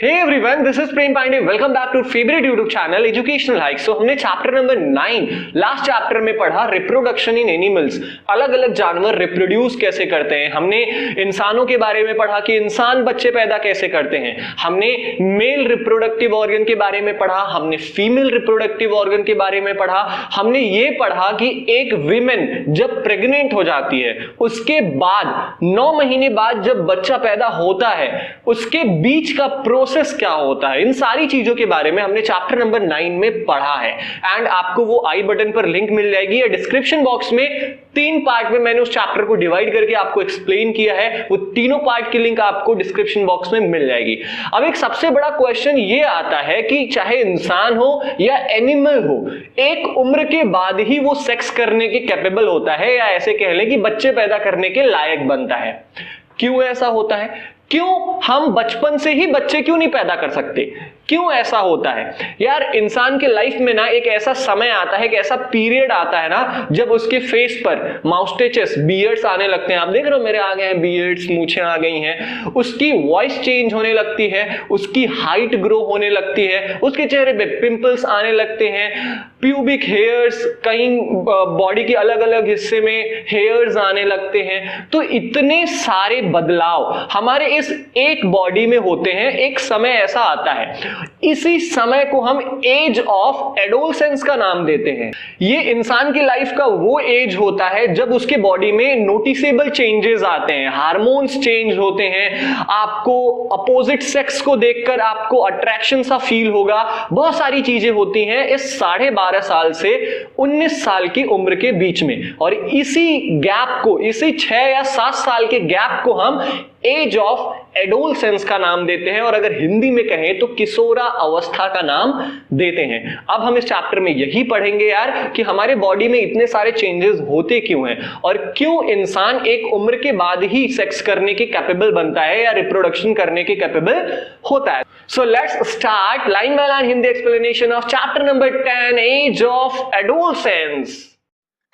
Hey everyone, this is Prem Pandey. Welcome back to favorite YouTube channel Educational Hikes. So हमने chapter number 9 last chapter में पढ़ा reproduction in animals. अलग अलग जानवर reproduce कैसे करते हैं। हमने इंसानों के बारे में पढ़ा कि इंसान बच्चे पैदा कैसे करते हैं। हमने मेल रिप्रोडक्टिव ऑर्गन के बारे में पढ़ा, हमने फीमेल रिप्रोडक्टिव ऑर्गन के बारे में पढ़ा। हमने ये पढ़ा कि एक विमेन जब प्रेग्नेंट हो जाती है उसके बाद 9 महीने बाद जब बच्चा पैदा होता है उसके बीच का प्रोसेस क्या होता है। इन सारी चीजों के बारे में हमने चैप्टर नंबर 9 में पढ़ा है एंड आपको वो आई बटन पर लिंक मिल जाएगी या डिस्क्रिप्शन बॉक्स में 3 पार्ट में मैंने उस चैप्टर को डिवाइड करके आपको एक्सप्लेन किया है। वो तीनों पार्ट की लिंक आपको डिस्क्रिप्शन बॉक्स में मिल जाएगी। अब एक सबसे बड़ा क्वेश्चन ये आता है कि चाहे इंसान हो या एनिमल हो, एक उम्र के बाद ही वो सेक्स करने के कैपेबल होता है या ऐसे कह लें कि बच्चे पैदा करने के लायक बनता है। क्यों ऐसा होता है? क्यों हम बचपन से ही बच्चे क्यों नहीं पैदा कर सकते? क्यों ऐसा होता है यार? इंसान के लाइफ में ना एक ऐसा समय आता है, एक ऐसा पीरियड आता है ना जब उसके फेस पर माउस्टेचेस, बियर्ड्स आने लगते हैं। आप देख रहे हो मेरे आ गए हैं बियर्ड्स, मूछें आ गई हैं। उसकी वॉइस चेंज होने लगती है, उसकी हाइट ग्रो होने लगती है, उसके चेहरे पे पिंपल्स आने लगते हैं, प्यूबिक हेयर्स, कहीं बॉडी के अलग अलग हिस्से में हेयर्स आने लगते हैं। तो इतने सारे बदलाव हमारे इस एक बॉडी में होते हैं। एक समय ऐसा आता है, इसी समय को हम एज ऑफ एडोलसेंस का नाम देते हैं। ये इंसान की लाइफ का वो एज होता है जब उसके बॉडी में नोटिसेबल चेंजेस आते हैं, हार्मोन्स चेंज होते हैं। आपको अपोजिट सेक्स को देखकर आपको अट्रैक्शन सा फील होगा। बहुत सारी चीजें होती हैं इस 12.5 साल से 19 साल की उम्र के बीच में, और इसी गैप को, इसी 6 या 7 साल के गैप को हम एज ऑफ एडोलसेंस का नाम देते हैं, और अगर हिंदी में कहें तो किशोरा अवस्था का नाम देते हैं। अब हम इस चैप्टर में यही पढ़ेंगे यार कि हमारे बॉडी में इतने सारे चेंजेस होते क्यों हैं और क्यों इंसान एक उम्र के बाद ही सेक्स करने के कैपेबल बनता है या रिप्रोडक्शन करने के कैपेबल होता है। So let's start line by line Hindi explanation of chapter number 10 age of adolescence.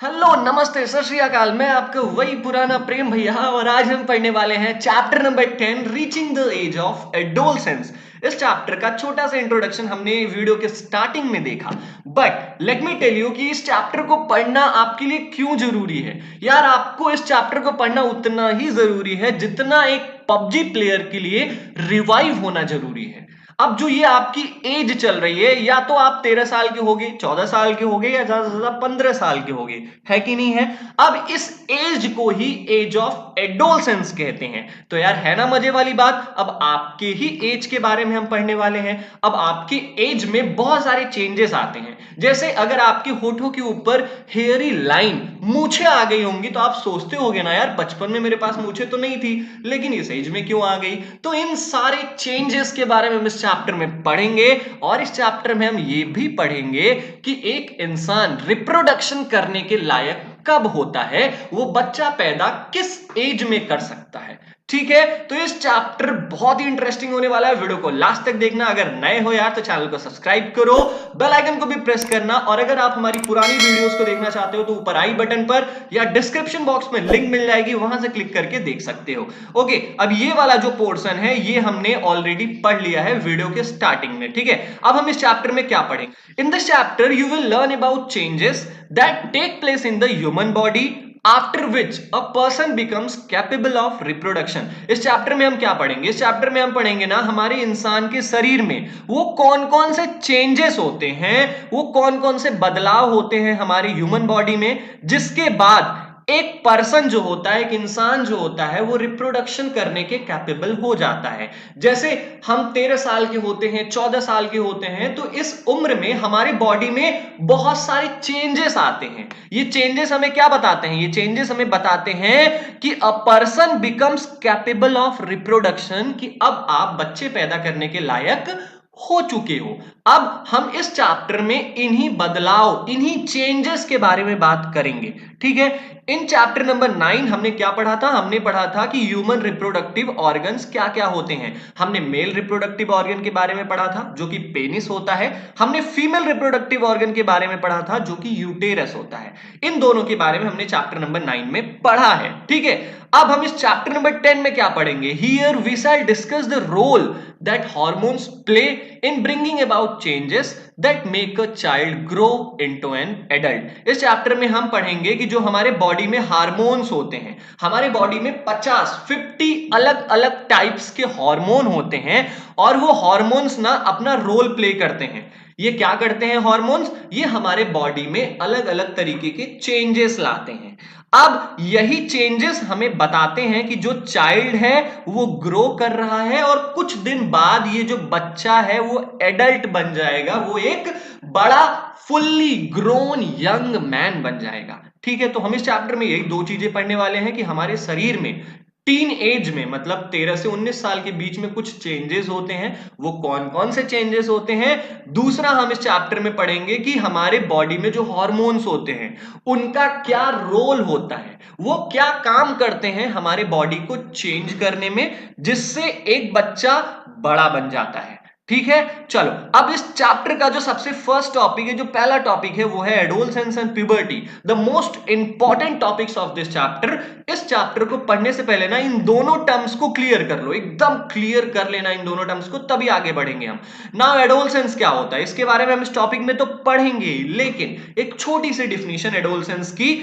Hello, नमस्ते, सत श्री अकाल। मैं आपका वही पुराना प्रेम भैया, और आज हम पढ़ने वाले हैं chapter number 10 reaching the age of adolescence. इस चैप्टर का छोटा सा इंट्रोडक्शन हमने वीडियो के स्टार्टिंग में देखा, but let me tell you कि इस चैप्टर को पढ़ना आपके लिए क्यों जरूरी है। यार, आपको इस चैप्टर को पढ़ना उतना ही जरूरी है जितना एक पबजी प्लेयर के लिए रिवाइव होना जरूरी है। अब जो ये आपकी एज चल रही है, या तो आप 13 साल के होगे, 14 साल के होगे, या ज्यादा से ज्यादा 15 साल के होगे, है कि नहीं है? अब इस एज को ही एज ऑफ एडोलसेंस कहते हैं। तो यार, है ना मजे वाली बात? अब आपके ही एज के बारे में हम पढ़ने वाले हैं। अब आपकी एज में बहुत सारे चेंजेस आते हैं। जैसे अगर आपके होठों के ऊपर हेयरी लाइन, मूछें आ गई होंगी, तो आप सोचते होगे ना यार, बचपन में मेरे पास मूछें तो नहीं थी, लेकिन इस एज में क्यों आ गई? तो इन सारे चेंजेस के बारे में इस चैप्टर में पढ़ेंगे, और इस चैप्टर में हम ये भी पढ़ेंगे कि एक इंसान रिप्रोडक्शन करने के लायक कब होता है, वो बच्चा पैदा किस एज में कर सकता है। ठीक है, तो इस चैप्टर बहुत ही इंटरेस्टिंग होने वाला है। वीडियो को लास्ट तक देखना। अगर नए हो यार तो चैनल को सब्सक्राइब करो, बेल आइकन को भी प्रेस करना, और अगर आप हमारी पुरानी वीडियोस को देखना चाहते हो तो ऊपर आई बटन पर या डिस्क्रिप्शन बॉक्स में लिंक मिल जाएगी, वहां से क्लिक करके देख सकते हो। ओके, अब ये वाला जो पोर्शन है ये हमने ऑलरेडी पढ़ लिया है वीडियो के स्टार्टिंग में। ठीक है, अब हम इस चैप्टर में क्या पढ़ेंगे? In this chapter you will learn about changes that take place in the human body after which a person becomes capable of reproduction। इस चैप्टर में हम क्या पढ़ेंगे? इस चैप्टर में हम पढ़ेंगे ना, हमारे इंसान के शरीर में वो कौन कौन से चेंजेस होते हैं, वो कौन कौन से बदलाव होते हैं हमारी ह्यूमन बॉडी में, जिसके बाद एक पर्सन जो होता है, एक इंसान जो होता है, वो रिप्रोडक्शन करने के कैपेबल हो जाता है। जैसे हम 13 साल के होते हैं, 14 साल के होते हैं, तो इस उम्र में हमारी बॉडी में बहुत सारे चेंजेस आते हैं। ये चेंजेस हमें क्या बताते हैं? ये चेंजेस हमें बताते हैं कि a person becomes capable of reproduction, कि अब आप बच्चे पैदा करने के लायक हो चुके हो। अब हम इस चैप्टर में इन्हीं बदलाव, इन्हीं चेंजेस के बारे में बात करेंगे। ठीक है, इन चैप्टर नंबर 9 हमने क्या पढ़ा था? हमने पढ़ा था कि ह्यूमन रिप्रोडक्टिव ऑर्गन्स क्या क्या होते हैं। हमने मेल रिप्रोडक्टिव ऑर्गन के बारे में पढ़ा था जो कि पेनिस होता है। हमने फीमेल रिप्रोडक्टिव ऑर्गन के बारे में पढ़ा था जो कि यूटेरस होता है। इन दोनों के बारे में हमने चैप्टर नंबर 9 में पढ़ा है। ठीक है, अब हम इस चैप्टर नंबर 10 में क्या पढ़ेंगे? Here we shall discuss the role that hormones play in bringing about changes that make a child grow into an adult. इस चैप्टर में हम पढ़ेंगे कि जो हमारे बॉडी में हार्मोन्स होते हैं, हमारे बॉडी में 50 अलग अलग टाइप्स के हार्मोन होते हैं और वो हार्मोन्स ना अपना रोल प्ले करते हैं। ये क्या करते हैं हार्मोन्स? ये हमारे बॉडी में अलग अलग तरीके के चेंजेस लाते हैं। अब यही चेंजेस हमें बताते हैं कि जो चाइल्ड है वो ग्रो कर रहा है और कुछ दिन बाद ये जो बच्चा है वो एडल्ट बन जाएगा, वो एक बड़ा फुल्ली ग्रोन यंग मैन बन जाएगा। ठीक है, तो हम इस चैप्टर में यही दो चीजें पढ़ने वाले हैं कि हमारे शरीर में टीन एज में, मतलब 13 से 19 साल के बीच में कुछ चेंजेस होते हैं। वो कौन कौन से चेंजेस होते हैं? दूसरा, हम इस चैप्टर में पढ़ेंगे कि हमारे बॉडी में जो हार्मोन्स होते हैं उनका क्या रोल होता है, वो क्या काम करते हैं हमारे बॉडी को चेंज करने में, जिससे एक बच्चा बड़ा बन जाता है। ठीक है, चलो अब इस चैप्टर का जो सबसे फर्स्ट टॉपिक है, जो पहला टॉपिक है, वो है adolescence and puberty, the most important topics of this chapter. इस चैप्टर को पढ़ने से पहले ना इन दोनों टर्म्स को क्लियर कर लो, एकदम क्लियर कर लेना इन दोनों टर्म्स को, तभी आगे बढ़ेंगे हम। नाउ एडोलसेंस क्या होता है, इसके बारे में हम इस टॉपिक में तो पढ़ेंगे, लेकिन एक छोटी सी डिफिनीशन एडोलसेंस की।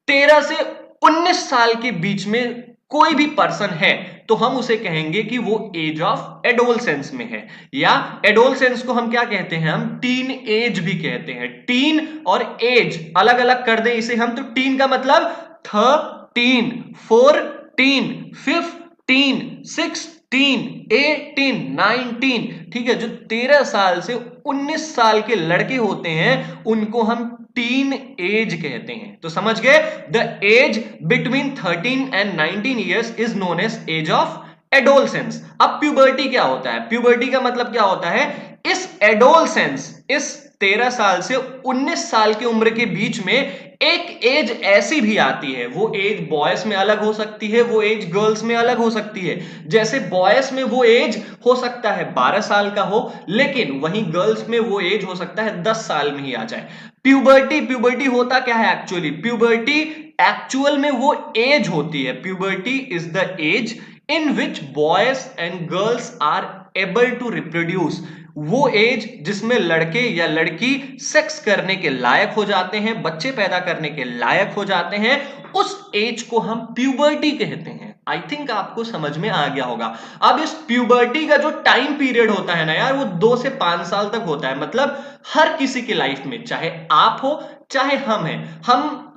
13 से 19 साल के बीच में कोई भी पर्सन है तो हम उसे कहेंगे कि वो एज ऑफ एडोलसेंस में है, या एडोलसेंस को हम क्या कहते हैं? हम टीन एज भी कहते हैं। टीन और एज अलग अलग कर दें इसे हम, तो टीन का मतलब 13, 14, 15, 16, 18, 19। ठीक है, जो 13 साल से 19 साल के लड़के होते हैं उनको हम टीन एज कहते हैं। तो समझ गए, the age between 13 and 19 years is known as age of adolescence. अब प्यूबर्टी क्या होता है? प्यूबर्टी का मतलब क्या होता है? इस एडोलसेंस, इस 13 साल से 19 साल की उम्र के बीच में एक एज ऐसी भी आती है, वो एज बॉयज में अलग हो सकती है, वो एज गर्ल्स में अलग हो सकती है। जैसे बॉयज में वो एज हो सकता है 12 साल का हो, लेकिन वहीं गर्ल्स में वो एज हो सकता है 10 साल में ही आ जाए। प्यूबर्टी होता क्या है एक्चुअली? प्यूबर्टी एक्चुअल में वो एज होती है, puberty is the age in which boys and girls are able to reproduce. वो एज जिसमें लड़के या लड़की सेक्स करने के लायक हो जाते हैं, बच्चे पैदा करने के लायक हो जाते हैं, उस एज को हम प्यूबर्टी कहते हैं। आई थिंक आपको समझ में आ गया होगा। अब इस प्यूबर्टी का जो टाइम पीरियड होता है ना यार, वो 2 से 5 साल तक होता है। मतलब हर किसी की लाइफ में, चाहे आप हो चाहे हम हैं,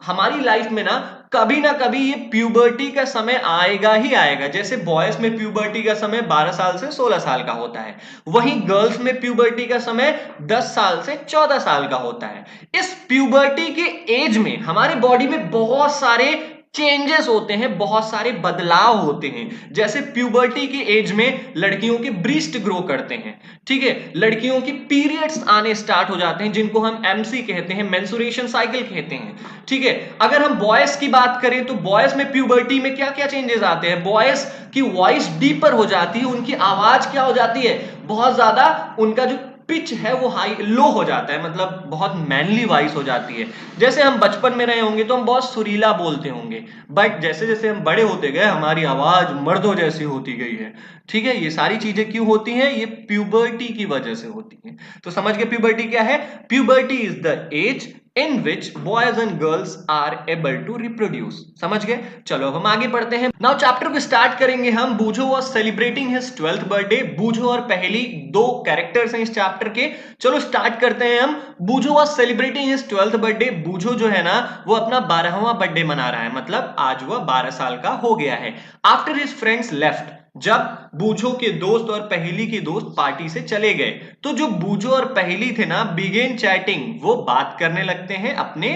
हमारी लाइफ में ना कभी ये प्यूबर्टी का समय आएगा ही आएगा। जैसे बॉयज में प्यूबर्टी का समय 12 साल से 16 साल का होता है, वहीं गर्ल्स में प्यूबर्टी का समय 10 साल से 14 साल का होता है। इस प्यूबर्टी के एज में हमारे बॉडी में बहुत सारे चेंजेस होते हैं, बहुत सारे बदलाव होते हैं। जैसे प्यूबर्टी की एज में लड़कियों के ब्रीस्ट ग्रो करते हैं। ठीक है, लड़कियों की पीरियड्स आने स्टार्ट हो जाते हैं, जिनको हम एमसी कहते हैं, मेंस्ट्रुएशन साइकिल कहते हैं। ठीक है, अगर हम बॉयज की बात करें तो बॉयज में प्यूबर्टी में क्या क्या चेंजेस आते हैं? बॉयज की वॉइस डीपर हो जाती है, उनकी आवाज क्या हो जाती है? बहुत ज्यादा उनका जो पिच है वो हाई लो हो जाता है, मतलब बहुत मैनली वॉइस हो जाती है। जैसे हम बचपन में रहे होंगे तो हम बहुत सुरीला बोलते होंगे, बट जैसे जैसे हम बड़े होते गए हमारी आवाज मर्दों जैसी होती गई है। ठीक है, ये सारी चीजें क्यों होती हैं? ये प्यूबर्टी की वजह से होती हैं। तो समझ गए प्यूबर्टी क्या है? Puberty is the age in which boys and girls are able to reproduce। समझ गए? चलो हम आगे बढ़ते हैं। नाउ चैप्टर को स्टार्ट करेंगे हम। बूझो was celebrating his 12th birthday. बूझो और पहेली दो कैरेक्टर्स हैं इस चैप्टर के। चलो स्टार्ट करते हैं हम। बूझो was celebrating his 12th birthday. बूझो जो है ना वो अपना 12वां बर्थडे मना रहा है, मतलब आज वह 12 साल का हो गया है। आफ्टर हिज फ्रेंड्स लेफ्ट, जब बूझो के दोस्त और पहेली के दोस्त पार्टी से चले गए तो जो बूझो और पहेली थे ना, बिगेन चैटिंग, वो बात करने लगते हैं अपने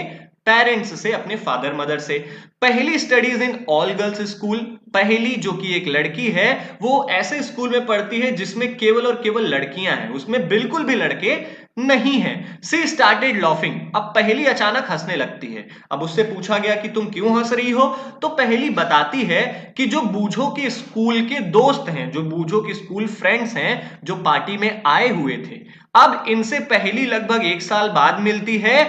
पेरेंट्स से, अपने फादर मदर से। पहली studies in all girls school, पहली जो कि एक लड़की है वो ऐसे स्कूल में पढ़ती है जिसमें केवल और केवल लड़कियां हैं, उसमें बिल्कुल भी लड़के नहीं है। सी स्टार्टेड लॉफिंग, अब पहली अचानक हंसने लगती है। अब उससे पूछा गया कि तुम क्यों हंस रही हो, तो पहली बताती है कि जो बूझो के स्कूल के दोस्त हैं, जो बूझो के स्कूल फ्रेंड्स हैं, जो पार्टी में आए हुए थे, अब इनसे पहली लगभग 1 साल बाद मिलती है,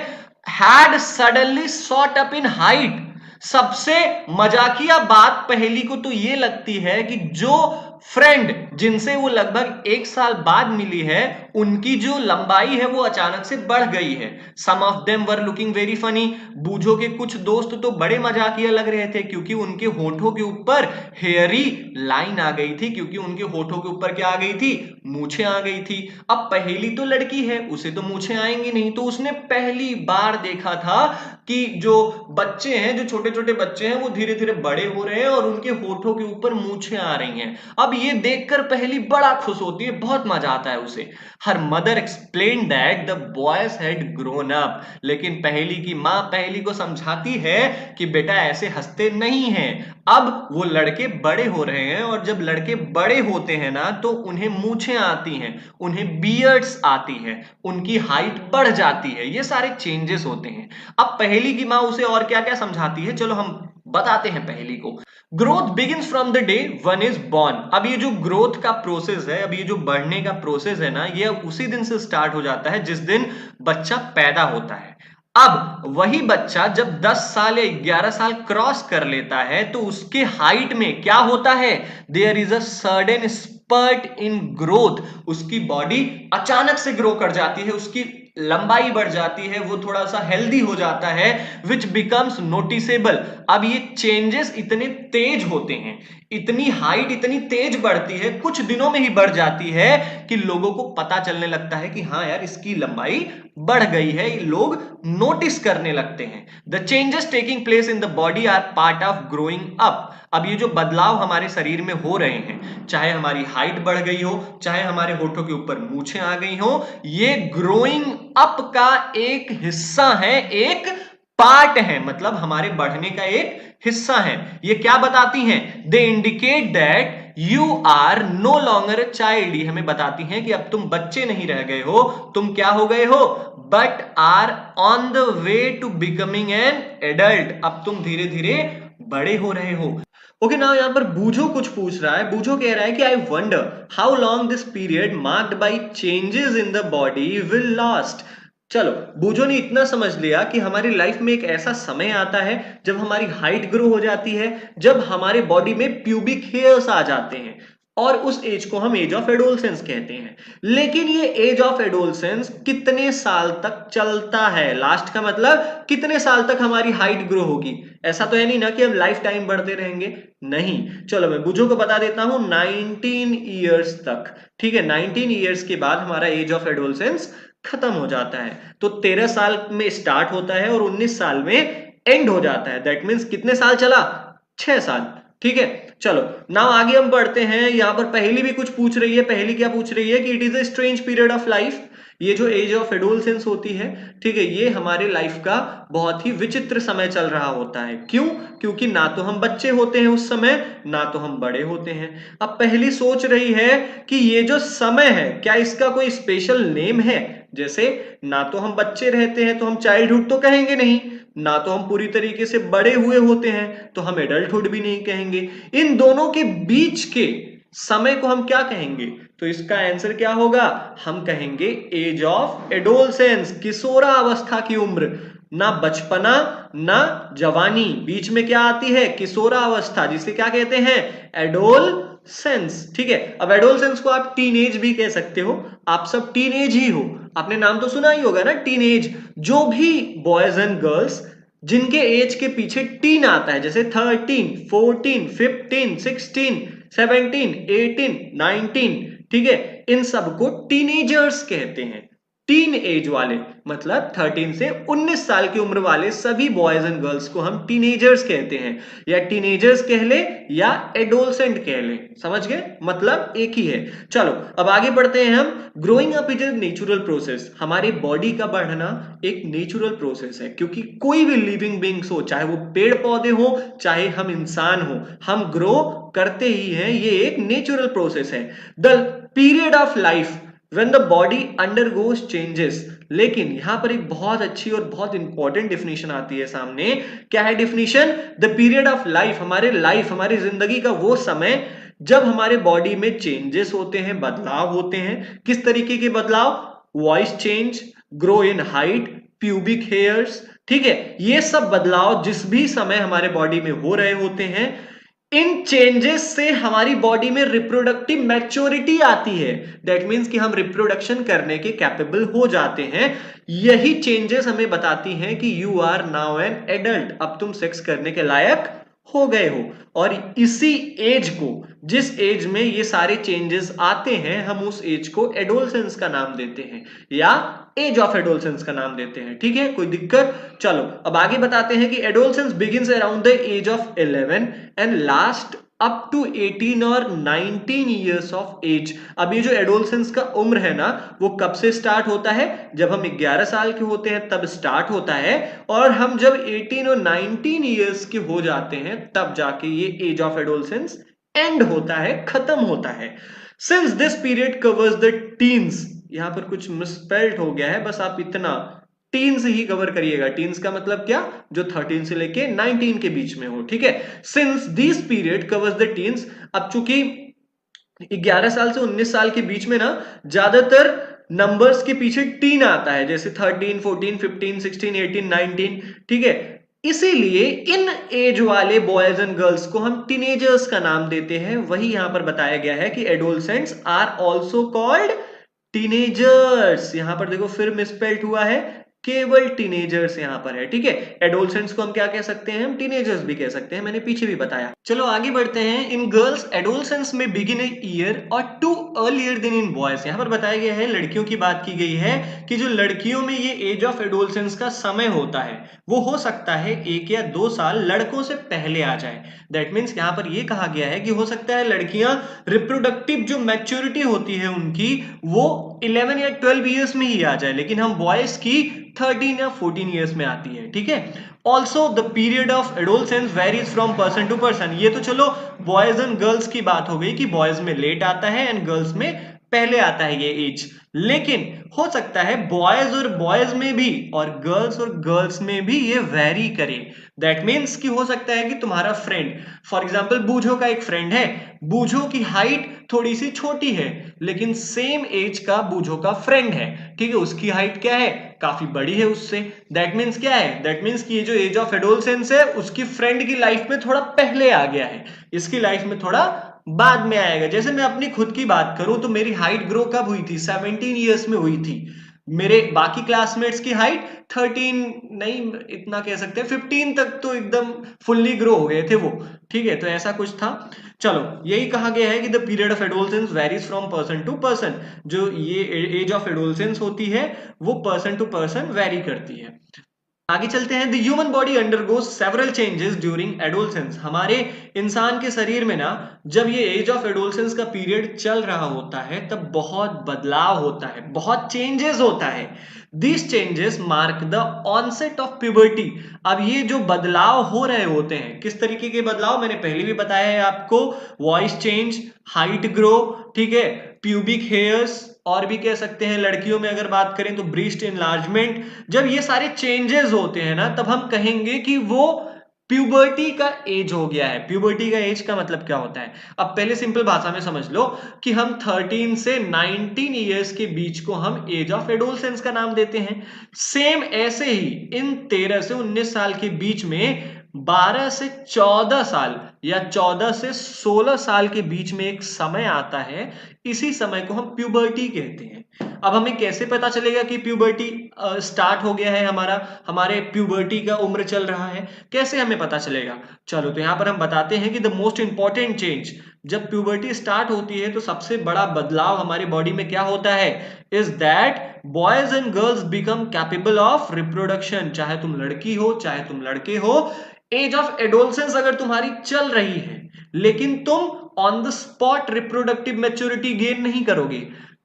had suddenly shot up in height. सबसे मजाकिया बात पहेली को तो ये लगती है कि जो फ्रेंड जिनसे वो लगभग 1 साल बाद मिली है, उनकी जो लंबाई है वो अचानक से बढ़ गई है। Some of them were looking very funny, बूझो के कुछ दोस्त तो बड़े मजाकिया लग रहे थे क्योंकि उनके होठों के ऊपर हेयरी लाइन आ गई थी, क्योंकि उनके होठों के ऊपर क्या आ गई थी, मूछें आ गई थी। अब पहेली तो लड़की है, उसे तो मूछें आएंगी नहीं, तो उसने पहली बार देखा था कि जो बच्चे हैं, जो छोटे छोटे बच्चे हैं, वो धीरे धीरे बड़े हो रहे हैं और उनके होठों के ऊपर मूछें आ रही हैं। अब ये देखकर पहली बड़ा खुश होती है, बहुत मजा आता है उसे। Her mother explain that the boys had grown up, लेकिन पहली की मां पहली को समझाती है कि बेटा ऐसे हंसते नहीं हैं, अब वो लड़के बड़े हो रहे हैं, और जब लड़के बड़े होते हैं ना तो उन्हें मूछें आती हैं, उन्हें बियर्ड्स आती है, उनकी हाइट बढ़ जाती है, ये सारे चेंजेस होते हैं। अब पहेली की मां उसे और क्या क्या समझाती है, चलो हम बताते हैं पहेली को। Growth begins from the day one is born, अब ये जो ग्रोथ का प्रोसेस है, अब ये जो बढ़ने का प्रोसेस है ना, ये उसी दिन से स्टार्ट हो जाता है जिस दिन बच्चा पैदा होता है। अब वही बच्चा जब 10 साल या 11 साल क्रॉस कर लेता है तो उसके हाइट में क्या होता है, there is a sudden spurt in growth, उसकी बॉडी अचानक से ग्रो कर जाती है, उसकी लंबाई बढ़ जाती है, वो थोड़ा सा हेल्दी हो जाता है, विच बिकम्स नोटिसेबल। अब ये चेंजेस इतने तेज होते हैं, इतनी हाइट इतनी तेज बढ़ती है, कुछ दिनों में ही बढ़ जाती है कि लोगों को पता चलने लगता है कि हाँ यार इसकी लंबाई बढ़ गई है, लोग नोटिस करने लगते हैं। The changes taking place in the body are part of growing up, अब ये जो बदलाव हमारे शरीर में हो रहे हैं, चाहे हमारी हाइट बढ़ गई हो, चाहे हमारे होठों के ऊपर मूछें आ गई हो, ये ग्रोइंग अप का एक हिस्सा है, एक पार्ट है, मतलब हमारे बढ़ने का एक हिस्सा है। ये क्या बताती हैं, they indicate that you are no longer a child, ये हमें बताती हैं कि अब तुम बच्चे नहीं रह गए हो, तुम क्या हो गए हो, but are on the way to becoming an adult, अब तुम धीरे धीरे बड़े हो रहे हो। ओके नाउ यहां पर बूझो कुछ पूछ रहा है, बूझो कह रहा है कि I wonder how long this period marked by changes in the body will last. चलो बूझो ने इतना समझ लिया कि हमारी लाइफ में एक ऐसा समय आता है जब हमारी हाइट ग्रो हो जाती है, जब हमारे बॉडी में प्यूबिक हेयर्स आ जाते हैं, और उस एज को हम एज ऑफ एडोलसेंस कहते हैं। लेकिन ये एज ऑफ एडोलसेंस कितने साल तक चलता है, लास्ट का मतलब कितने साल तक हमारी हाइट ग्रो होगी, ऐसा तो है नहीं ना कि हम लाइफ टाइम बढ़ते रहेंगे, नहीं। चलो मैं बूझो को बता देता हूं 19 ईयर्स तक, ठीक है, 19 ईयर्स के बाद हमारा एज ऑफ एडोलसेंस खत्म हो जाता है। तो 13 साल में स्टार्ट होता है और 19 साल में एंड हो जाता है, दैट मीन्स कितने साल चला, 6 साल, ठीक है। चलो नाउ आगे हम बढ़ते हैं, यहां पर पहली भी कुछ पूछ रही है, पहली क्या पूछ रही है कि it is a strange period of life, ये जो एज ऑफ एडोलसेंस होती है, ठीक है, ये हमारे लाइफ का बहुत ही विचित्र समय चल रहा होता है। क्यों, क्योंकि ना तो हम बच्चे होते हैं उस समय, ना तो हम बड़े होते हैं। अब पहली सोच रही है कि ये जो समय है क्या इसका कोई स्पेशल नेम है, जैसे ना तो हम बच्चे रहते हैं तो हम चाइल्डहुड तो कहेंगे नहीं, ना तो हम पूरी तरीके से बड़े हुए होते हैं तो हम एडल्टहुड भी नहीं कहेंगे, इन दोनों के बीच के समय को हम क्या कहेंगे, तो इसका आंसर क्या होगा, हम कहेंगे एज ऑफ एडोलसेंस, किशोरा अवस्था की उम्र, ना बचपना ना जवानी, बीच में क्या आती है, किशोरा अवस्था, जिसे क्या कहते हैं, एडोलसेंस, ठीक है। अब एडोलसेंस को आप टीनेज भी कह सकते हो, आप सब टीनेज ही हो, आपने नाम तो सुना ही होगा ना टीनेज, जो भी बॉयज एंड गर्ल्स जिनके एज के पीछे टीन आता है, जैसे 13, 14, 15, 16, 17, 18, 19, ठीक है, इन सबको टीनेजर्स कहते हैं, टीन एज वाले, मतलब 13 से 19 साल की उम्र वाले सभी बॉयज एंड गर्ल्स को हम टीनेजर्स कहते हैं, या टीनेजर्स कह ले या एडोलसेंट कह ले। समझ गए, मतलब एक ही है। चलो अब आगे बढ़ते हैं हम। Growing up is a natural process. हमारी बॉडी का बढ़ना एक नेचुरल प्रोसेस है, क्योंकि कोई भी लिविंग बींग्स हो, चाहे वो पेड़ पौधे हो चाहे हम इंसान हो, हम ग्रो करते ही हैं, ये एक नेचुरल प्रोसेस है। The period of life when the body undergoes changes। लेकिन यहां पर एक बहुत अच्छी और बहुत इंपॉर्टेंट डिफिनेशन आती है सामने। क्या है definition? The period of life, हमारी जिंदगी का वो समय जब हमारे बॉडी में चेंजेस होते हैं, बदलाव होते हैं। किस तरीके के बदलाव? Voice change, grow in height, pubic hairs, ठीक है, ये सब बदलाव जिस भी समय हमारे बॉडी में हो रहे होते हैं, इन चेंजेस से हमारी बॉडी में रिप्रोडक्टिव मैच्योरिटी आती है। दैट मीन्स कि हम रिप्रोडक्शन करने के कैपेबल हो जाते हैं। यही चेंजेस हमें बताती हैं कि you are now an adult, अब तुम सेक्स करने के लायक हो गए हो। और इसी एज को, जिस एज में ये सारे चेंजेस आते हैं, हम उस एज को एडोलसेंस का नाम देते हैं, या एज ऑफ एडोलसेंस का नाम देते हैं। ठीक है, कोई दिक्कत? चलो अब आगे बताते हैं कि adolescence begins around the age of 11 and last up to 18 और 19 ईयर्स ऑफ एज। अब ये जो एडोलसेंस का उम्र है ना, वो कब से स्टार्ट होता है? जब हम 11 साल के होते हैं तब स्टार्ट होता है, और हम जब 18 और 19 ईयर्स के हो जाते हैं तब जाके ये एज ऑफ एडोलसेंस एंड होता है, खत्म होता है। Since this period covers the teens, यहां पर कुछ मिसस्पेल्ड हो गया है, बस आप इतना टीन्स ही कवर करिएगा। टीन्स का मतलब क्या? जो 13 से लेके 19 के बीच में हो। ठीक है, since this period covers the teens. अब चूंकि 11 साल से 19 साल के बीच में ना ज्यादातर नंबर्स के पीछे टीन आता है, जैसे 13, 14, 15, 16, 18, 19। ठीक है, इसीलिए इन एज वाले बॉयज एंड गर्ल्स को हम टीनेजर्स का नाम देते हैं। वही यहां पर बताया गया है कि adolescents are also called teenagers. यहां पर देखो फिर मिसस्पेल्ड हुआ है, केवल टीनेजर्स यहां पर है। ठीक है, एडोलसेंट्स को हम क्या कह सकते हैं? हम टीनेजर्स भी कह सकते हैं, मैंने पीछे भी बताया। चलो आगे बढ़ते हैं। इन गर्ल्स एडोलसेंस में बिगिन ए ईयर और 2 अर्लियर देन इन बॉयज। यहां पर बताया गया है, लड़कियों की बात की गई है कि जो लड़कियों में ये एज ऑफ एडोलसेंस का समय होता है, वो हो सकता है 1 या 2 साल लड़कों से पहले आ जाए। दैट मीन्स यहां पर ये कहा गया है कि हो सकता है लड़कियां रिप्रोडक्टिव जो मैच्योरिटी होती है उनकी, वो 11 या 12 ईयर्स में ही आ जाए, लेकिन हम बॉयज की 13 या 14 ईयर्स में आती है। ठीक है, also the period of adolescence varies from person to person. ये तो चलो बॉयज एंड गर्ल्स की बात हो गई कि बॉयज में लेट आता है एंड गर्ल्स में पहले आता है ये एज, लेकिन हो सकता है बॉयज और बॉयज में भी और गर्ल्स में भी ये वेरी करे। दैट मीन्स कि हो सकता है कि तुम्हारा फ्रेंड, फॉर एग्जाम्पल बूझो का एक फ्रेंड है, बूझो की हाइट थोड़ी सी छोटी है, लेकिन सेम एज का बूझो का फ्रेंड है, ठीक है, उसकी हाइट क्या है? काफी बड़ी है उससे। दैट मीन्स क्या है? दैट मीन्स कि ये जो एज ऑफ एडोलसेंस है उसकी फ्रेंड की लाइफ में थोड़ा पहले आ गया है, इसकी लाइफ में थोड़ा बाद में आएगा। जैसे मैं अपनी खुद की बात करूं तो मेरी हाइट ग्रो कब हुई थी? 17 ईयर्स में हुई थी। मेरे बाकी क्लासमेट्स की हाइट 13 नहीं, इतना कह सकते हैं 15 तक तो एकदम फुल्ली ग्रो हो गए थे वो। ठीक है, तो ऐसा कुछ था। चलो यही कहा गया है कि the period of adolescence varies from person to person. जो ये एज ऑफ एडोलसेंस होती है वो पर्सन टू पर्सन वेरी करती है। आगे चलते हैं। The human body undergoes several changes during adolescence. हमारे इंसान के शरीर में ना जब ये एज ऑफ एडोलसेंस का पीरियड चल रहा होता है तब बहुत बदलाव होता है, बहुत चेंजेस होता है। This changes mark the onset of puberty. अब ये जो बदलाव हो रहे होते हैं, किस तरीके के बदलाव? मैंने पहले भी बताया है आपको, वॉइस चेंज, हाइट ग्रो, ठीक है, प्यूबिक हेयर्स, और भी कह सकते हैं लड़कियों में अगर बात करें तो ब्रीस्ट एनलार्जमेंट। जब ये सारे चेंजेस होते हैं ना तब हम कहेंगे कि वो प्यूबर्टी का एज हो गया है। प्यूबर्टी का एज का मतलब क्या होता है? अब पहले सिंपल भाषा में समझ लो कि हम 13 से 19 ईयर्स के बीच को हम एज ऑफ एडोलसेंस का नाम देते हैं। सेम ऐसे ही इन 13 से 19 साल के बीच में 12 से 14 साल या 14 से 16 साल के बीच में एक समय आता है, इसी समय को हम प्यूबर्टी कहते हैं। अब हमें कैसे पता चलेगा कि प्यूबर्टी स्टार्ट हो गया है, हमारे प्यूबर्टी का उम्र चल रहा है? कैसे हमें पता चलेगा? चलो तो यहां पर हम बताते हैं कि द मोस्ट इंपॉर्टेंट चेंज जब प्यूबर्टी स्टार्ट होती है तो सबसे बड़ा बदलाव हमारी बॉडी में क्या होता है, is that boys and girls become capable of reproduction. चाहे तुम लड़की हो चाहे तुम लड़के हो, एज ऑफ एडोलसेंस अगर तुम्हारी चल रही है लेकिन तुम on the spot reproductive maturity gain नहीं करोगे।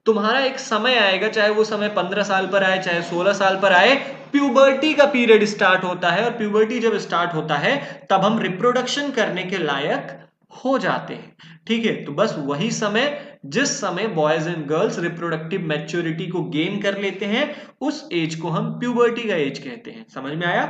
तुम्हारा एक समय आएगा, चाहे वो समय 15 साल पर आए चाहे 16 साल पर आए, प्यूबर्टी का पीरियड स्टार्ट होता है और प्यूबर्टी जब स्टार्ट होता है तब हम रिप्रोडक्शन करने के लायक हो जाते हैं। ठीक है, तो बस वही समय जिस समय boys and girls reproductive maturity को गेन कर लेते हैं उस एज को हम प्यूबर्टी का एज कहते हैं। समझ में आया?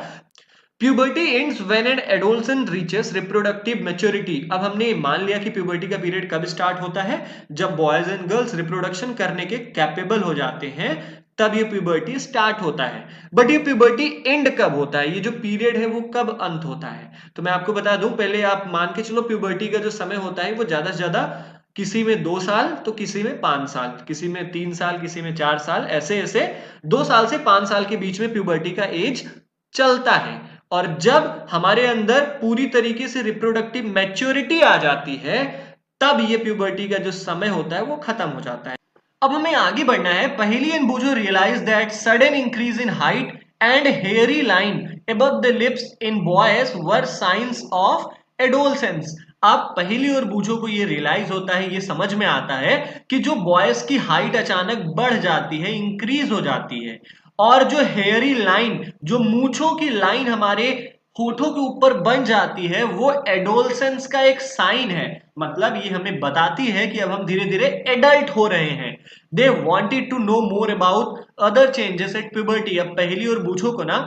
Puberty ends when an adolescent reaches reproductive maturity. अब हमने मान लिया कि प्यूबर्टी का पीरियड कब स्टार्ट होता है, जब बॉयज एंड गर्ल्स रिप्रोडक्शन करने के कैपेबल हो जाते हैं तब ये प्यूबर्टी स्टार्ट होता है। बट ये प्यूबर्टी एंड कब होता है, ये जो पीरियड है वो कब अंत होता है? तो मैं आपको बता दूं, पहले आप मान के चलो प्यूबर्टी का जो समय होता है वो ज्यादा से ज्यादा किसी में 2 साल तो किसी में 5 साल, किसी में 3 साल, किसी में 4 साल, ऐसे ऐसे 2 साल से 5 साल के बीच में प्यूबर्टी का एज चलता है। और जब हमारे अंदर पूरी तरीके से रिप्रोडक्टिव मैच्योरिटी आ जाती है तब ये प्यूबर्टी का जो समय होता है वो खत्म हो जाता है। अब हमें आगे बढ़ना है। पहेली एंड बूझो realise that sudden increase in height and hairy line above the lips in boys were science of adolescence. अब पहेली और बूझो को ये रियलाइज होता है, ये समझ में आता है कि जो बॉयज की हाइट अचानक बढ़ जाती है, इंक्रीज हो जाती है, और जो हेयरी लाइन, जो मूंछों की लाइन हमारे होठों के ऊपर बन जाती है, वो एडोलसेंस का एक साइन है। मतलब ये हमें बताती है कि अब हम धीरे धीरे एडल्ट हो रहे हैं। They wanted to know more about other changes at puberty. अब पहेली और बूझो को ना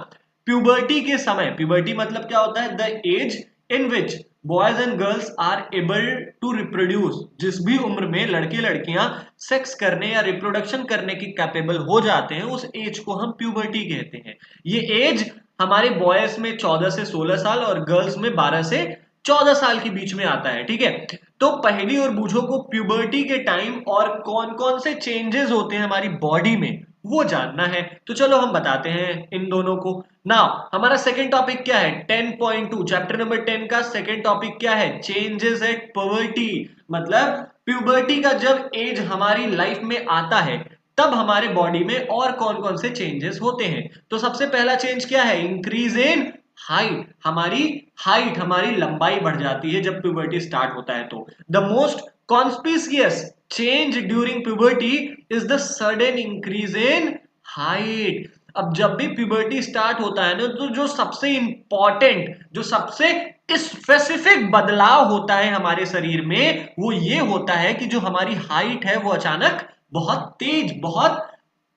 प्यूबर्टी के समय, प्यूबर्टी मतलब क्या होता है, the age in which boys and girls are able to reproduce, जिस भी उम्र में लड़के लड़कियां सेक्स करने या रिप्रोडक्शन करने की कैपेबल हो जाते हैं, उस एज को हम प्यूबर्टी कहते हैं। ये एज हमारे बॉयज में 14 से 16 साल और गर्ल्स में 12 से 14 साल के बीच में आता है। ठीक है, तो पहेली और बूझो को प्यूबर्टी के टाइम और कौन कौन से चेंजेस होते हैं हमारी बॉडी में वो जानना है। तो चलो हम बताते हैं इन दोनों को। नाउ हमारा सेकंड टॉपिक क्या है, 10.2 चैप्टर नंबर 10 का सेकंड टॉपिक क्या है, चेंजेस एट प्यूबर्टी। मतलब प्यूबर्टी का जब एज हमारी लाइफ में आता है तब हमारे बॉडी में और कौन कौन से चेंजेस होते हैं। तो सबसे पहला चेंज क्या है, इंक्रीज इन हाइट। हाइट हमारी लंबाई बढ़ जाती है जब प्यूबर्टी स्टार्ट होता है। तो the most conspicuous change during puberty is the sudden increase in height. अब जब भी प्यूबर्टी स्टार्ट होता है ना, तो जो सबसे इंपॉर्टेंट, जो सबसे स्पेसिफिक बदलाव होता है हमारे शरीर में वो ये होता है कि जो हमारी हाइट है वो अचानक बहुत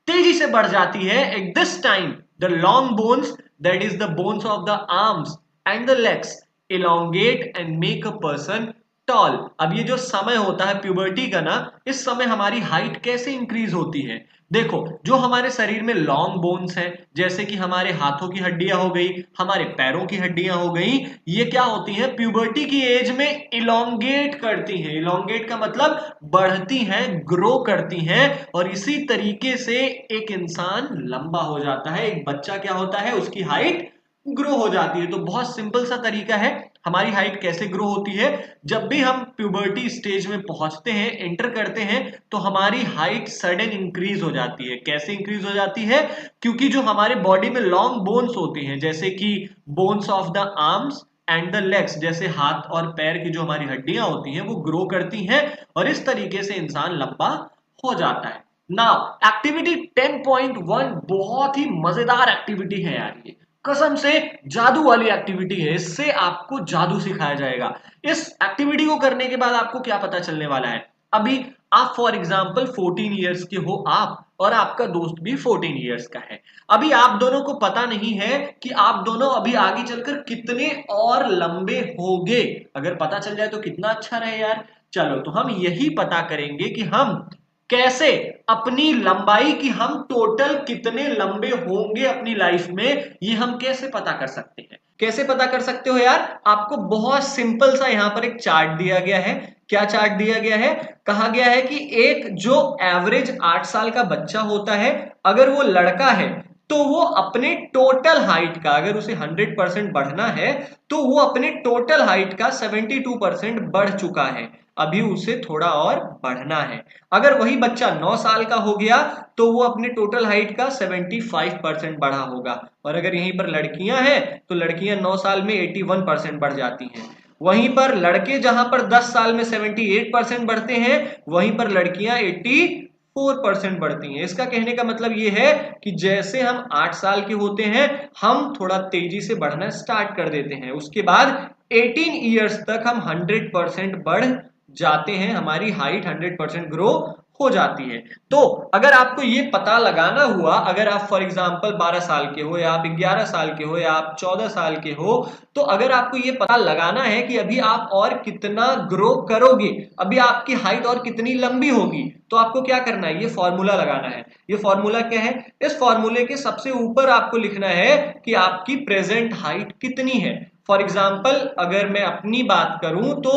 तेजी से बढ़ जाती है। At this time the long bones, that is the bones of the arms and the legs, elongate and make a person tall। अब ये जो समय होता है प्यूबर्टी का ना, इस समय हमारी हाइट कैसे इंक्रीज होती है। देखो, जो हमारे शरीर में लॉन्ग बोन्स हैं, जैसे कि हमारे हाथों की हड्डियां हो गई, हमारे पैरों की हड्डियां हो गई, ये क्या होती हैं, प्यूबर्टी की एज में इलोंगेट करती हैं। इलोंगेट का मतलब बढ़ती हैं, ग्रो करती हैं, और इसी तरीके से एक इंसान लंबा हो जाता है। एक बच्चा क्या होता है, उसकी हाइट ग्रो हो जाती है। तो बहुत सिंपल सा तरीका है हमारी हाइट कैसे ग्रो होती है। जब भी हम प्यूबर्टी स्टेज में पहुंचते हैं, एंटर करते हैं, तो हमारी हाइट सडन इंक्रीज हो जाती है। कैसे इंक्रीज हो जाती है, क्योंकि जो हमारे बॉडी में लॉन्ग बोन्स होती हैं, जैसे कि bones of the arms and the legs, जैसे हाथ और पैर की जो हमारी हड्डियां होती हैं वो ग्रो करती हैं, और इस तरीके से इंसान लंबा हो जाता है। नाउ एक्टिविटी 10.1 बहुत ही मजेदार एक्टिविटी है यार, ये कसम से जादू वाली एक्टिविटी है। इससे आपको जादू सिखाया जाएगा। इस एक्टिविटी को करने के बाद आपको क्या पता चलने वाला है, अभी आप फॉर एग्जांपल 14 इयर्स के हो आप, और आपका दोस्त भी 14 इयर्स का है। अभी आप दोनों को पता नहीं है कि आप दोनों अभी आगे चलकर कितने और लंबे होंगे। अगर पता चल जाए तो कितना अच्छा रहे यार। चलो, तो हम यही पता करेंगे कि हम कैसे अपनी लंबाई की, हम टोटल कितने लंबे होंगे अपनी लाइफ में, ये हम कैसे पता कर सकते हैं। कैसे पता कर सकते हो यार, आपको बहुत सिंपल सा यहां पर एक चार्ट दिया गया है। क्या चार्ट दिया गया है, कहा गया है कि एक जो एवरेज 8 साल का बच्चा होता है, अगर वो लड़का है तो वो अपने टोटल हाइट का, अगर उसे 100% बढ़ना है तो वो अपने टोटल हाइट का 72% बढ़ चुका है, अभी उसे थोड़ा और बढ़ना है। अगर वही बच्चा 9 साल का हो गया तो वो अपने टोटल हाइट का 75% बढ़ा होगा। और अगर यहीं पर लड़कियां हैं तो लड़कियां 9 साल में 81% बढ़ जाती हैं। वहीं पर लड़के जहां पर 10 साल में 78% बढ़ते हैं, वहीं पर लड़कियां 84% बढ़ती हैं। इसका कहने का मतलब ये है कि जैसे हम 8 साल के होते हैं हम थोड़ा तेजी से बढ़ना स्टार्ट कर देते हैं, उसके बाद 18 ईयर्स तक हम 100% बढ़ जाते हैं, हमारी हाइट 100% ग्रो हो जाती है। तो अगर आपको ये पता लगाना हुआ, अगर आप फॉर एग्जांपल 12 साल के हो या आप 11 साल के हो या आप 14 साल के हो, तो अगर आपको ये पता लगाना है कि अभी आप और कितना ग्रो करोगे, अभी आपकी हाइट और कितनी लंबी होगी, तो आपको क्या करना है, ये फॉर्मूला लगाना है। ये फॉर्मूला क्या है? इस फॉर्मूले के सबसे ऊपर आपको लिखना है कि आपकी प्रेजेंट हाइट कितनी है। फॉर एग्जाम्पल अगर मैं अपनी बात करूं तो